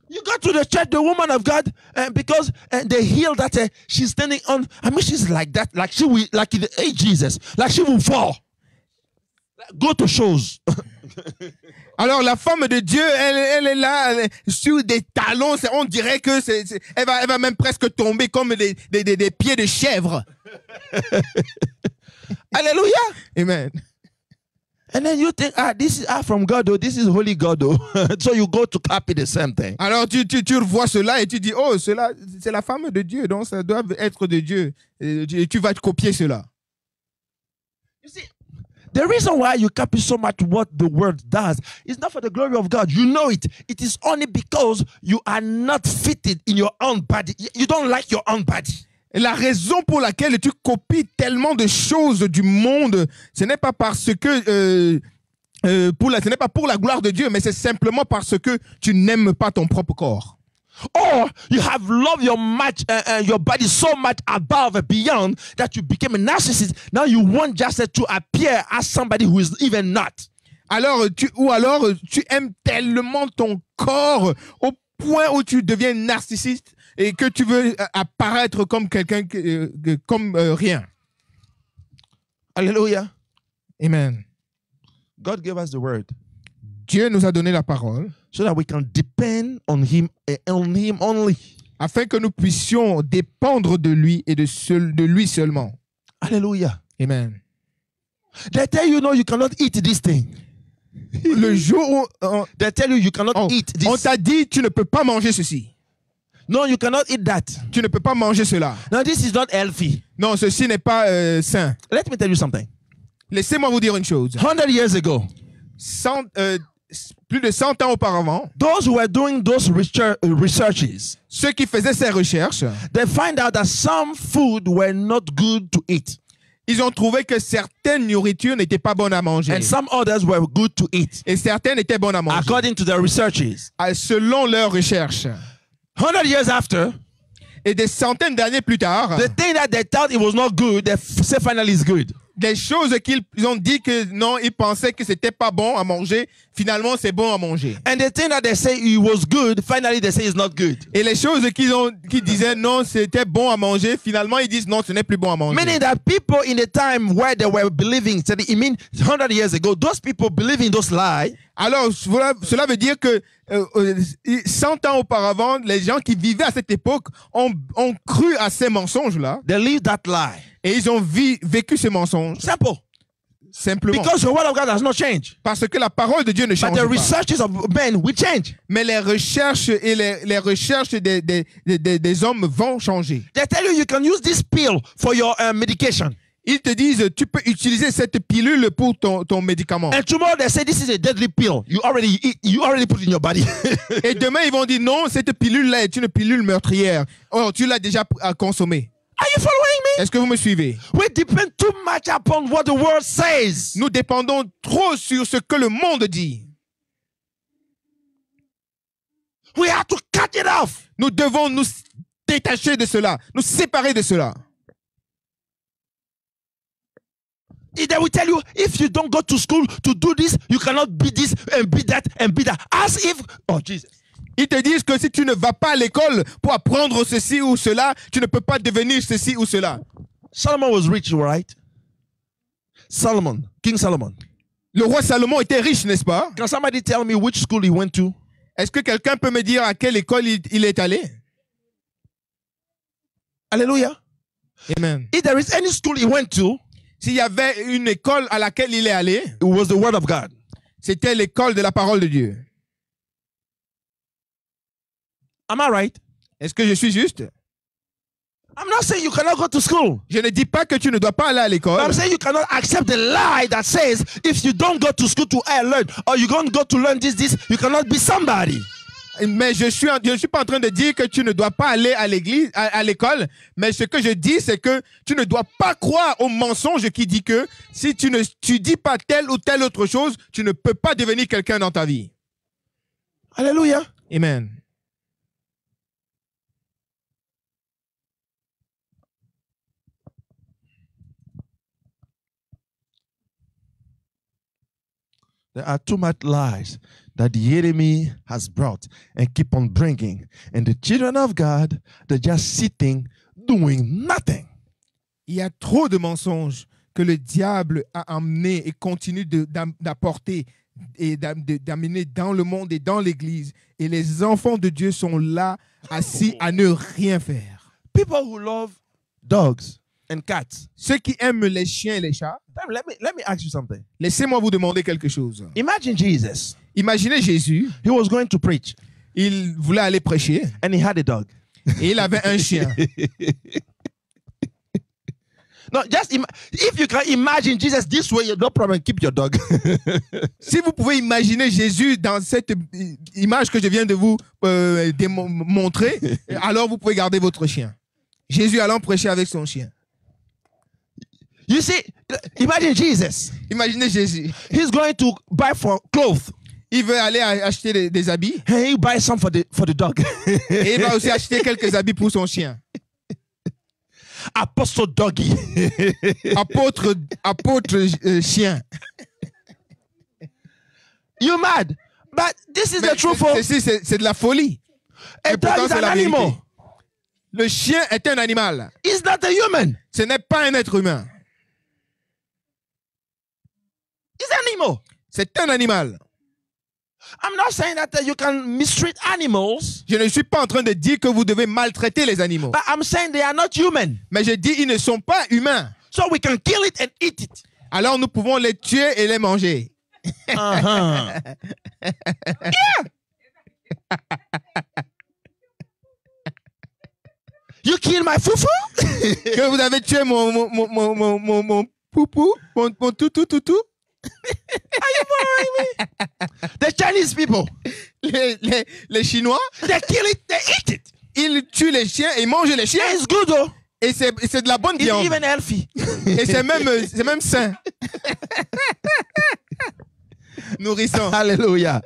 You go to the church, the woman of God, because the heel that she's standing on. I mean, she's like that, like she will, like in the age Jesus, like she will fall. Go to shows. Alors la femme de Dieu, elle est là sur des talons. On dirait que elle va même presque tomber comme des pieds de chèvre. Hallelujah. Amen. And then you think, this is from God, oh, this is holy God, oh. So you go to copy the same thing. Alors tu revois cela et tu dis, oh, cela c'est la femme de Dieu, donc ça doit être de Dieu. Et tu vas te copier cela. You see, the reason why you copy so much what the world does is not for the glory of God. You know it. It is only because you are not fitted in your own body. You don't like your own body. Et la raison pour laquelle tu copies tellement de choses du monde, ce n'est pas parce que ce n'est pas pour la gloire de Dieu, mais c'est simplement parce que tu n'aimes pas ton propre corps. Or you have loved your body so much above and beyond that you became a narcissist. Now you want just to appear as somebody who is even not. Alors tu aimes tellement ton corps au point où tu deviens narcissiste et que tu veux apparaître comme quelqu'un comme rien. Hallelujah. Amen. God gave us the word Dieu nous a donné la parole so that we can depend on Him and on Him only. afin que nous puissions dépendre de lui et de lui seulement. Hallelujah. Amen. They tell you, no, you cannot eat this thing. Le jour où They tell you cannot eat on this. t'a dit tu ne peux pas manger ceci, No, you cannot eat that. tu ne peux pas manger cela. Now this is not healthy. Non, ceci n'est pas sain. Let me tell you something. Laissez-moi vous dire une chose. 100 years ago, Plus de 100 ans auparavant, those who were doing those researches, ceux qui faisaient ces recherches, they find out that some food were not good to eat, ils ont trouvé que certaines nourritures n'étaient pas bonnes à manger and some others were good to eat, et certaines étaient bonnes à manger. according to their researches. Selon leurs recherches. 100 years after, Et des centaines d'années plus tard, the thing that they thought it was not good, they say finally is good. des choses qu'ils ont dit que non, ils pensaient que c'était pas bon à manger, finalement c'est bon à manger. And the thing that they say it was good, finally they say it's not good. Et les choses qu'ils disaient non, c'était bon à manger, finalement ils disent non, ce n'est plus bon à manger. Meaning that people in the time where they were believing, so it means 100 years ago, those people believing those lies, Alors, cela veut dire que 100 ans auparavant, les gens qui vivaient à cette époque ont cru à ces mensonges-là they lived that lie. et ils ont vécu ces mensonges Simple. simplement. Because the word of God has not changed. Parce que la parole de Dieu ne But change the pas. researches of men will change. Mais les recherches et les recherches des hommes vont changer. They tell you can use this pill for your medication. Ils te disent, tu peux utiliser cette pilule pour ton médicament. And tomorrow they say this is a deadly pill. You already put it in your body. Et demain, ils vont dire, non, cette pilule-là est une pilule meurtrière. Oh, tu l'as déjà consommée. Are you following me? Est-ce que vous me suivez? We depend too much upon what the world says. Nous dépendons trop sur ce que le monde dit. We have to cut it off. Nous devons nous détacher de cela, nous séparer de cela. They will tell you, if you don't go to school to do this, you cannot be this and be that and be that. As if, oh Jesus. Ils te disent que si tu ne vas pas à l'école pour apprendre ceci ou cela, tu ne peux pas devenir ceci ou cela. Solomon was rich, right? Solomon, King Solomon. Le roi Salomon était riche, n'est-ce pas? Can somebody tell me which school he went to? Est-ce que quelqu'un peut me dire à quelle école il est allé? Hallelujah. Amen. If there is any school he went to, S'il y avait une école à laquelle il est allé, it was the word of God. c'était l'école de la parole de Dieu. Am I right? Est-ce que je suis juste? I'm not saying you cannot go to school. Je ne dis pas que tu ne dois pas aller à l'école. I'm saying you cannot accept the lie that says if you don't go to school to learn, or you don't go to learn this, you cannot be somebody. Mais je suis pas en train de dire que tu ne dois pas aller à l'église, à l'école. Mais ce que je dis, c'est que tu ne dois pas croire au mensonge qui dit que si tu dis pas telle ou telle autre chose, tu ne peux pas devenir quelqu'un dans ta vie. Hallelujah. Amen. There are too much lies that the enemy has brought and keep on bringing. And the children of God, they're just sitting, doing nothing. Il y a trop de mensonges que le diable a amené et continue d'apporter et d'amener dans le monde et dans l'église. Et les enfants de Dieu sont là, assis à ne rien faire. People who love dogs and cats. Ceux qui aiment les chiens et les chats, Let me ask you something. laissez-moi vous demander quelque chose. Imagine Jesus. Imaginez Jésus, He was going to preach il voulait aller prêcher and he had a dog. et il avait un chien. No, just if you can imagine Jesus this way, no problem, keep your dog. Si vous pouvez imaginer Jésus dans cette image que je viens de vous montrer, alors vous pouvez garder votre chien. Jésus allant prêcher avec son chien. You see, imagine Jesus. Imaginez Jésus. He's going to buy for clothes. Il veut aller acheter des habits And he buy some for the dog. et il va aussi acheter quelques habits pour son chien. Apostle Doggy. Apôtre chien. You mad? But this is the truth. C'est de la folie. A dog is an animal. Le chien est un animal. It's not a human. Ce n'est pas un être humain. It's an animal. C'est un animal. I'm not saying that you can mistreat animals. Je ne suis pas en train de dire que vous devez maltraiter les animaux. But I'm saying they are not human. Mais je dis ils ne sont pas humains. So we can kill it and eat it. Alors nous pouvons les tuer et les manger. Uh-huh. You kill my fufu? Que vous avez tué mon poupou, mon toutou. Are you following me? The Chinese people, Les Chinois, they kill it, they eat it. ils tuent les chiens et ils mangent les chiens. It's good though. Et c'est de la bonne It's viande. even healthy. Et c'est même sain. Nourrissant. Hallelujah.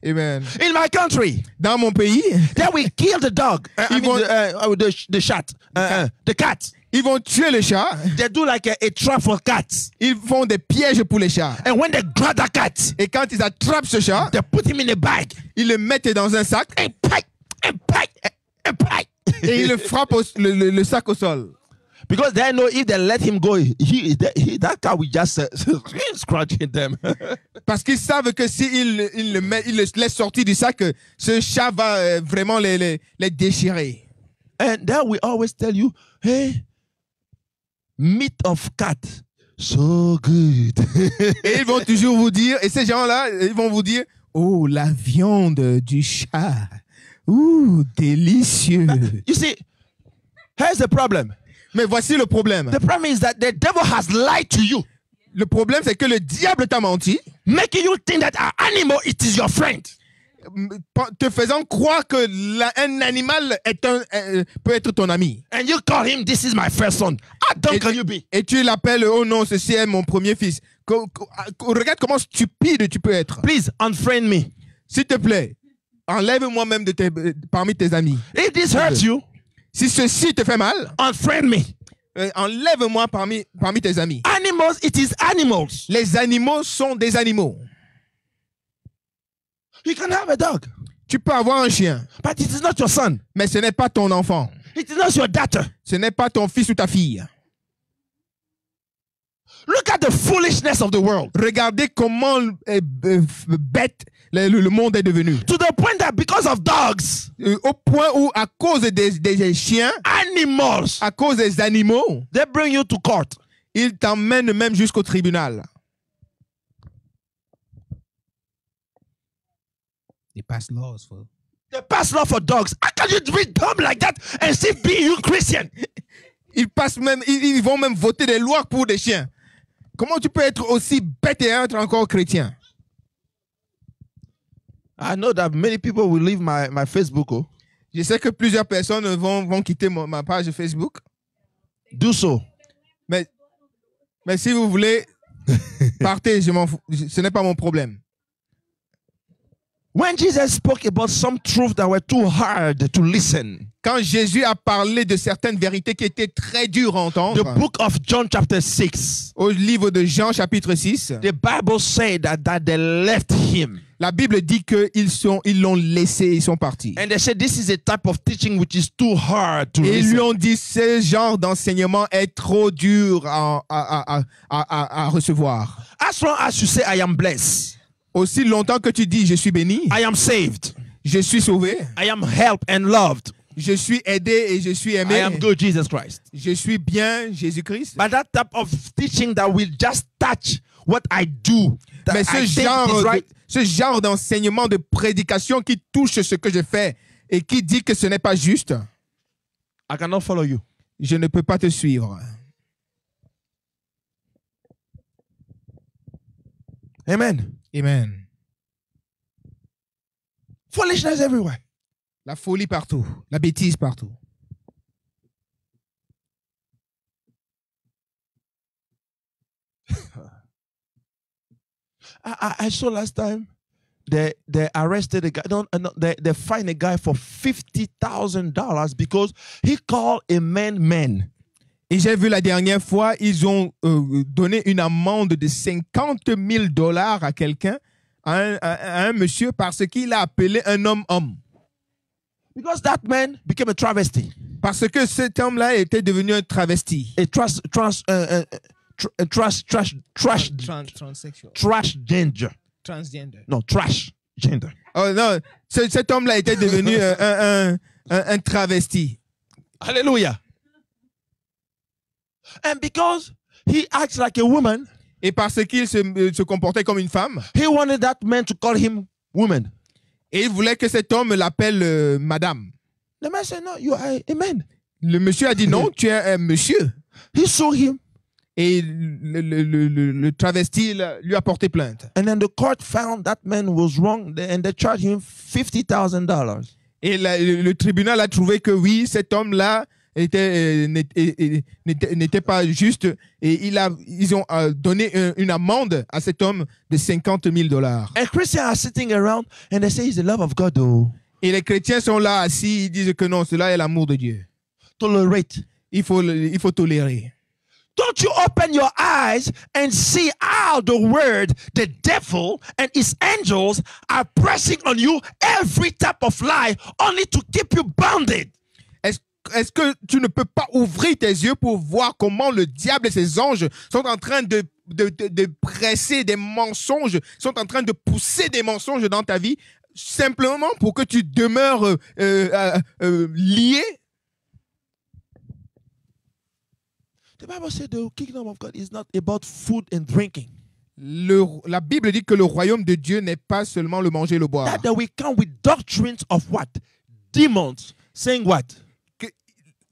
Amen. In my country, Dans mon pays, then we kill the dog. The cat. ils vont tuer le chat. They do like a trap for cats. Ils font des pièges pour les chats. And when they grab the cat, Et quand ils attrapent ce chat, they put him in a bag ils le mettent dans un sac and pike. et ils le frappent le sac au sol. Because they know if they let him go, that cat will just scratching them. Parce qu'ils savent que s'ils le laissent sortir du sac, ce chat va vraiment les déchirer. And then we always tell you, hey, meat of cat, so good. Et ils vont toujours vous dire, et ces gens-là, ils vont vous dire, oh, la viande du chat. Ouh, délicieux. You see, here's the problem. Mais voici le problème. The problem is that the devil has lied to you, Le problème, c'est que le diable t'a menti, making you think that an animal, it is your friend. te faisant croire que un animal peut être ton ami. And you call him, this is my first son. How dumb can you be? Et tu l'appelles, oh non, ceci est mon premier fils. Regarde comment stupide tu peux être. Please, unfriend me. S'il te plaît, enlève-moi même parmi tes amis. If this hurts you, Si ceci te fait mal, unfriend me. enlève-moi parmi tes amis. Animals, it is animals. Les animaux sont des animaux. You can have a dog, Tu peux avoir un chien, but it is not your son. mais ce n'est pas ton enfant. It is not your daughter. Ce n'est pas ton fils ou ta fille. Look at the foolishness of the world. Regardez comment bête le monde est devenu. To the point that because of dogs, Au point où, à cause des chiens, animals, à cause des animaux, they bring you to court. ils t'emmènent même jusqu'au tribunal. They pass laws for... They pass law for dogs. How can you be dumb like that and still be you Christian? Ils vont même voter des lois pour des chiens. Comment tu peux être aussi bête et être encore chrétien? I know that many people will leave my Facebook. Oh. Je sais que plusieurs personnes vont quitter ma page Facebook. Do so. Mais si vous voulez, partez, je m'en fous. Ce n'est pas mon problème. When Jesus spoke about some truths that were too hard to listen, Quand Jésus a parlé de certaines vérités qui étaient très dures à entendre, the book of John chapter 6, au livre de Jean chapitre 6, the Bible said that they left him. la Bible dit qu'ils l'ont laissé, ils sont partis. And they said this is a type of teaching which is too hard to Et ils lui listen. ont dit, ce genre d'enseignement est trop dur à recevoir. As long as you say I am blessed, Aussi longtemps que tu dis, je suis béni, I am saved, je suis sauvé, I am helped and loved, je suis aidé et je suis I aimé, am good, Jesus Christ. je suis bien, Jésus-Christ. But that type of teaching that will just touch what I do, that Mais I think is right, ce genre d'enseignement, de prédication qui touche ce que je fais et qui dit que ce n'est pas juste, I cannot follow you. je ne peux pas te suivre. Amen. Amen. Foolishness everywhere. La folie partout, la bêtise partout. I saw last time they arrested a guy. They fined a guy for $50,000 because he called a man. Et j'ai vu la dernière fois, ils ont donné une amende de $50,000 à quelqu'un, à un monsieur, parce qu'il a appelé un homme. Because that man became a travesty. Parce que cet homme-là était devenu un travesti. A transgender. Transgender. No, trash gender. Oh non, cet homme-là était devenu un travesti. Hallelujah. And because he acts like a woman, et parce qu'il se comportait comme une femme, he wanted that man to call him woman. Et il voulait que cet homme l'appelle madame. The man said, "No, you are a man." Le monsieur a dit non, tu es un monsieur. He saw him. Et le travesti lui a porté plainte. And then the court found that man was wrong and they charged him $50,000. Et le tribunal a trouvé que oui, cet homme-là n'était pas juste, et ils ont donné une amende à cet homme de $50,000. And Christians are sitting around and they say it's the love of God, though. Et les chrétiens sont là assis, ils disent que non, cela est l'amour de Dieu. Tolerate. Il faut tolérer. Don't you open your eyes and see how the word, the devil and his angels are pressing on you every type of lie only to keep you bounded. Est-ce que tu ne peux pas ouvrir tes yeux pour voir comment le diable et ses anges sont en train de presser des mensonges, sont en train de pousser des mensonges dans ta vie, simplement pour que tu demeures lié? The Bible said the kingdom of God is not about food and drinking. La Bible dit que le royaume de Dieu n'est pas seulement le manger et le boire. That we come with doctrines of what? Demons. Saying what?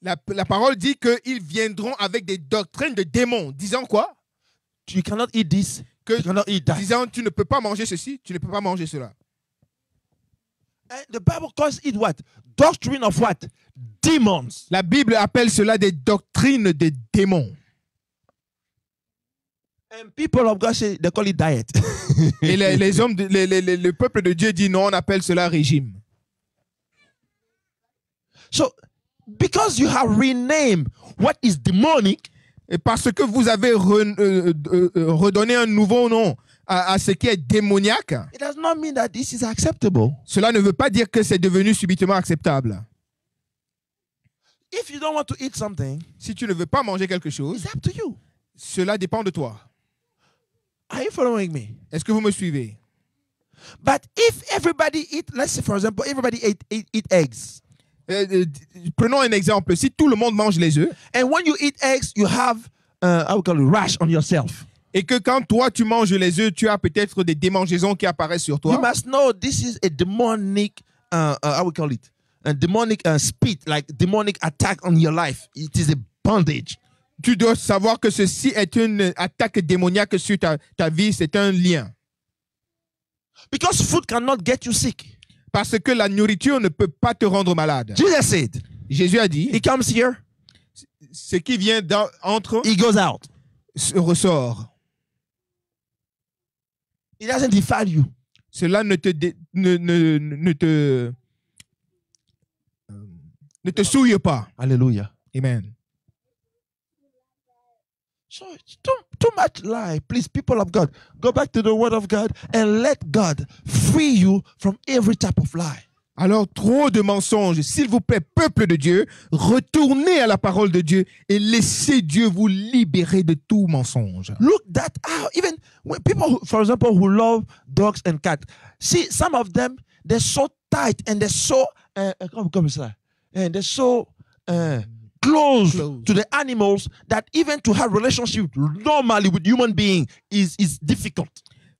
La parole dit qu'ils viendront avec des doctrines de démons. Disant quoi? You cannot eat this. You cannot eat that. Disant tu ne peux pas manger ceci, tu ne peux pas manger cela. And the Bible calls it what? Doctrine of what? Demons. La Bible appelle cela des doctrines de démons. And people of God say they call it diet. Et les hommes, le peuple de Dieu dit non, on appelle cela régime. So, because you have renamed what is demonic, et parce que vous avez redonné un nouveau nom à ce qui est démoniaque, it does not mean that this is acceptable. Cela ne veut pas dire que c'est devenu subitement acceptable. If you don't want to eat something, si tu ne veux pas manger quelque chose, it's up to you. Cela dépend de toi. Are you following me? Est-ce que vous me suivez? But if everybody eat, let's say for example, everybody eat eggs. Prenons un exemple. Si tout le monde mange les œufs, and when you eat eggs, you have I would call it rash on yourself. Et que quand toi tu manges les œufs, tu as peut-être des démangeaisons qui apparaissent sur toi. You must know this is a demonic, I would call it a demonic spirit, like demonic attack on your life. It is a bondage. Tu dois savoir que ceci est une attaque démoniaque sur ta vie, c'est un lien. Because food cannot get you sick. Parce que la nourriture ne peut pas te rendre malade. Jesus said, Jésus a dit, he comes here, ce qui vient entre, he goes out. Ressort. It doesn't defile you. Cela ne te souille pas. Hallelujah. Amen. So it's too much lie. Please, people of God, go back to the word of God and let God free you from every type of lie. Alors, trop de mensonges. S'il vous plaît, peuple de Dieu, retournez à la parole de Dieu et laissez Dieu vous libérer de tout mensonge. Look that out. Even when people, for example, who love dogs and cats, see, some of them, they're so tight and they're so, and they're so close to the animals that even to have relationship normally with human being is difficult.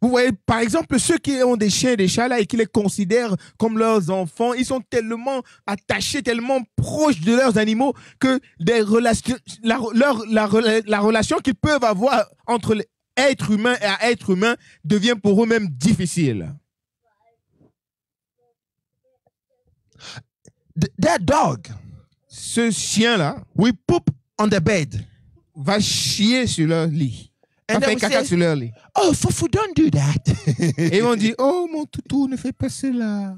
Vous voyez, par exemple, ceux qui ont des chiens et des chats là et qui les considèrent comme leurs enfants, ils sont tellement attachés, tellement proches de leurs animaux que des relations, la relation qu'ils peuvent avoir entre être humain et être humain devient pour eux-mêmes difficile. That dog, ce chien-là, will poop on the bed, va chier sur leur lit. And a then fait we caca say, sur leur lit. oh, Fufu, don't do that. Et ils vont dire, oh mon toutou, ne fais pas cela.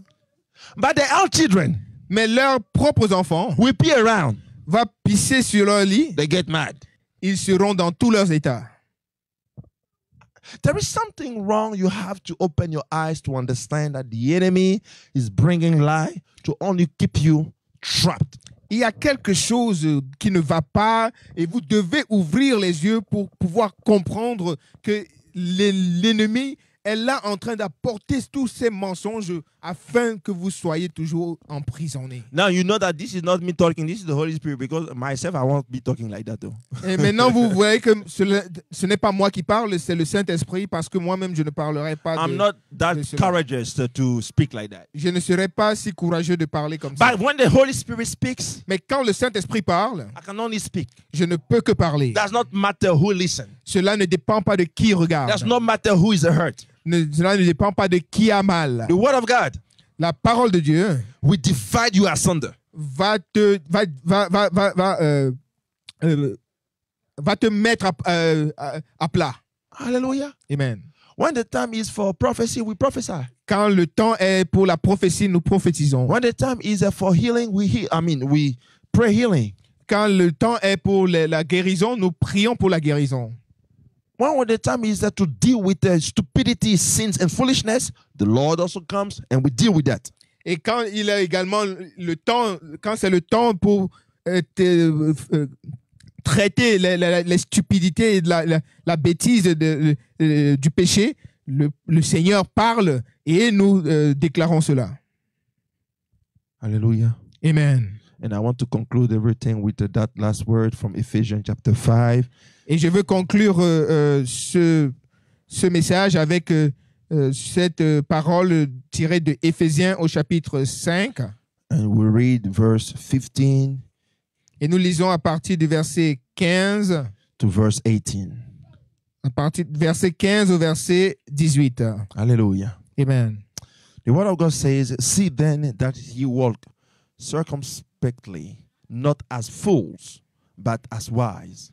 But their own children Mais leurs propres enfants will pee around. vont pisser sur leur lit. They get mad. Ils seront dans tous leurs états. There is something wrong. You have to open your eyes to understand that the enemy is bringing lie to only keep you trapped. Il y a quelque chose qui ne va pas et vous devez ouvrir les yeux pour pouvoir comprendre que l'ennemi est là en train d'apporter tous ces mensonges afin que vous soyez toujours emprisonnés. Now you know that this is not me talking. This is the Holy Spirit, because myself, I won't be talking like that though. Et maintenant, vous voyez que ce n'est pas moi qui parle, c'est le Saint-Esprit, parce que moi-même, je ne parlerai pas I'm de... not that de cela. courageous to speak like that. Je ne serai pas si courageux de parler comme ça. But when the Holy Spirit speaks, Mais quand le Saint-Esprit parle, I can only speak. je ne peux que parler. Does not matter who listens. Cela ne dépend pas de qui regarde. Does not matter who is hurt. Cela ne dépend pas de qui a mal. The word of God La parole de Dieu will divide you asunder. va te mettre à plat. Hallelujah. Amen. When the time is for prophecy, we prophesy. Quand le temps est pour la prophétie, nous prophétisons. When the time is for healing, we pray healing. Quand le temps est pour la guérison, nous prions pour la guérison. When the time is to deal with stupidity, sins, and foolishness, the Lord also comes and we deal with that. Et quand il a également le temps, quand c'est le temps pour traiter les stupidités et la bêtise du péché, le Seigneur parle et nous déclarons cela. Hallelujah. Amen. And I want to conclude everything with that last word from Ephesians chapter 5. Et je veux conclure ce message avec cette parole tirée de Éphésiens au chapitre 5. And we read verse 15 Et nous lisons à partir du verset 15, to verse 18. à partir du verset 15 au verset 18. Hallelujah. Amen. The word of God says, see then that ye walk circumspectly, not as fools, but as wise,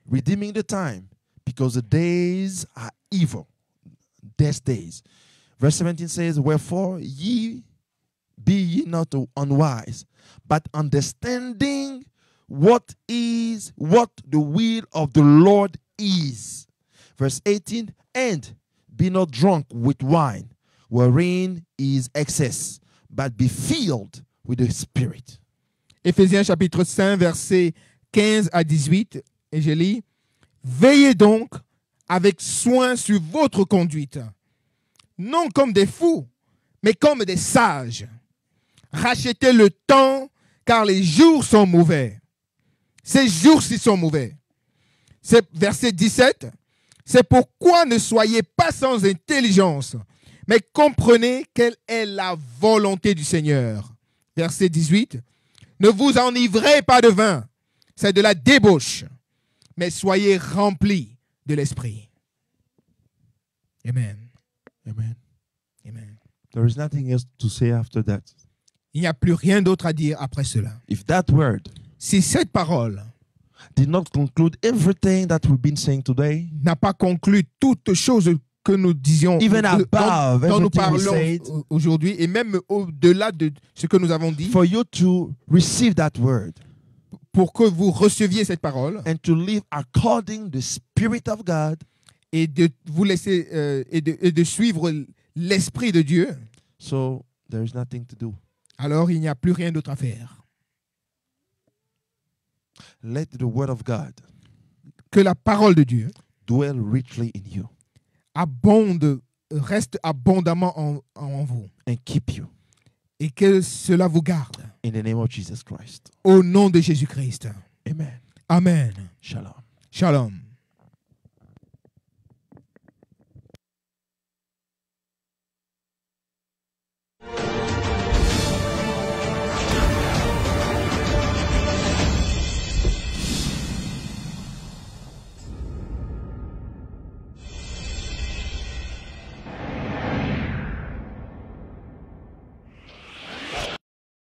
redeeming the time, because the days are evil. Death days. Verse 17 says, wherefore be ye not unwise, but understanding what the will of the Lord is. Verse 18, and be not drunk with wine, wherein is excess, but be filled with the Spirit. Éphésiens chapitre 5, versets 15 à 18, et je lis, veillez donc avec soin sur votre conduite, non comme des fous, mais comme des sages. Rachetez le temps, car les jours sont mauvais. Ces jours-ci sont mauvais. C'est verset 17. C'est pourquoi ne soyez pas sans intelligence, mais comprenez quelle est la volonté du Seigneur. Verset 18. Ne vous enivrez pas de vin, c'est de la débauche, mais soyez remplis de l'Esprit. Amen. Amen. Amen. There is nothing else to say after that. Il n'y a plus rien d'autre à dire après cela. If that word Si cette parole did not conclude everything that we've been saying today, n'a pas conclu toutes choses que nous disions, even above dont nous everything we parlons said, aujourd'hui, et même au-delà de ce que nous avons dit, for you to receive that word pour que vous receviez cette parole and to live according the Spirit of God, et de vous laisser et de suivre l'Esprit de Dieu, so there is nothing to do. alors il n'y a plus rien d'autre à faire. Let the word of God Que la parole de Dieu dwell richly in you reste abondamment en vous and keep you et que cela vous garde. in the name of Jesus Christ. Au nom de Jésus-Christ. Amen. Amen. Shalom. Shalom.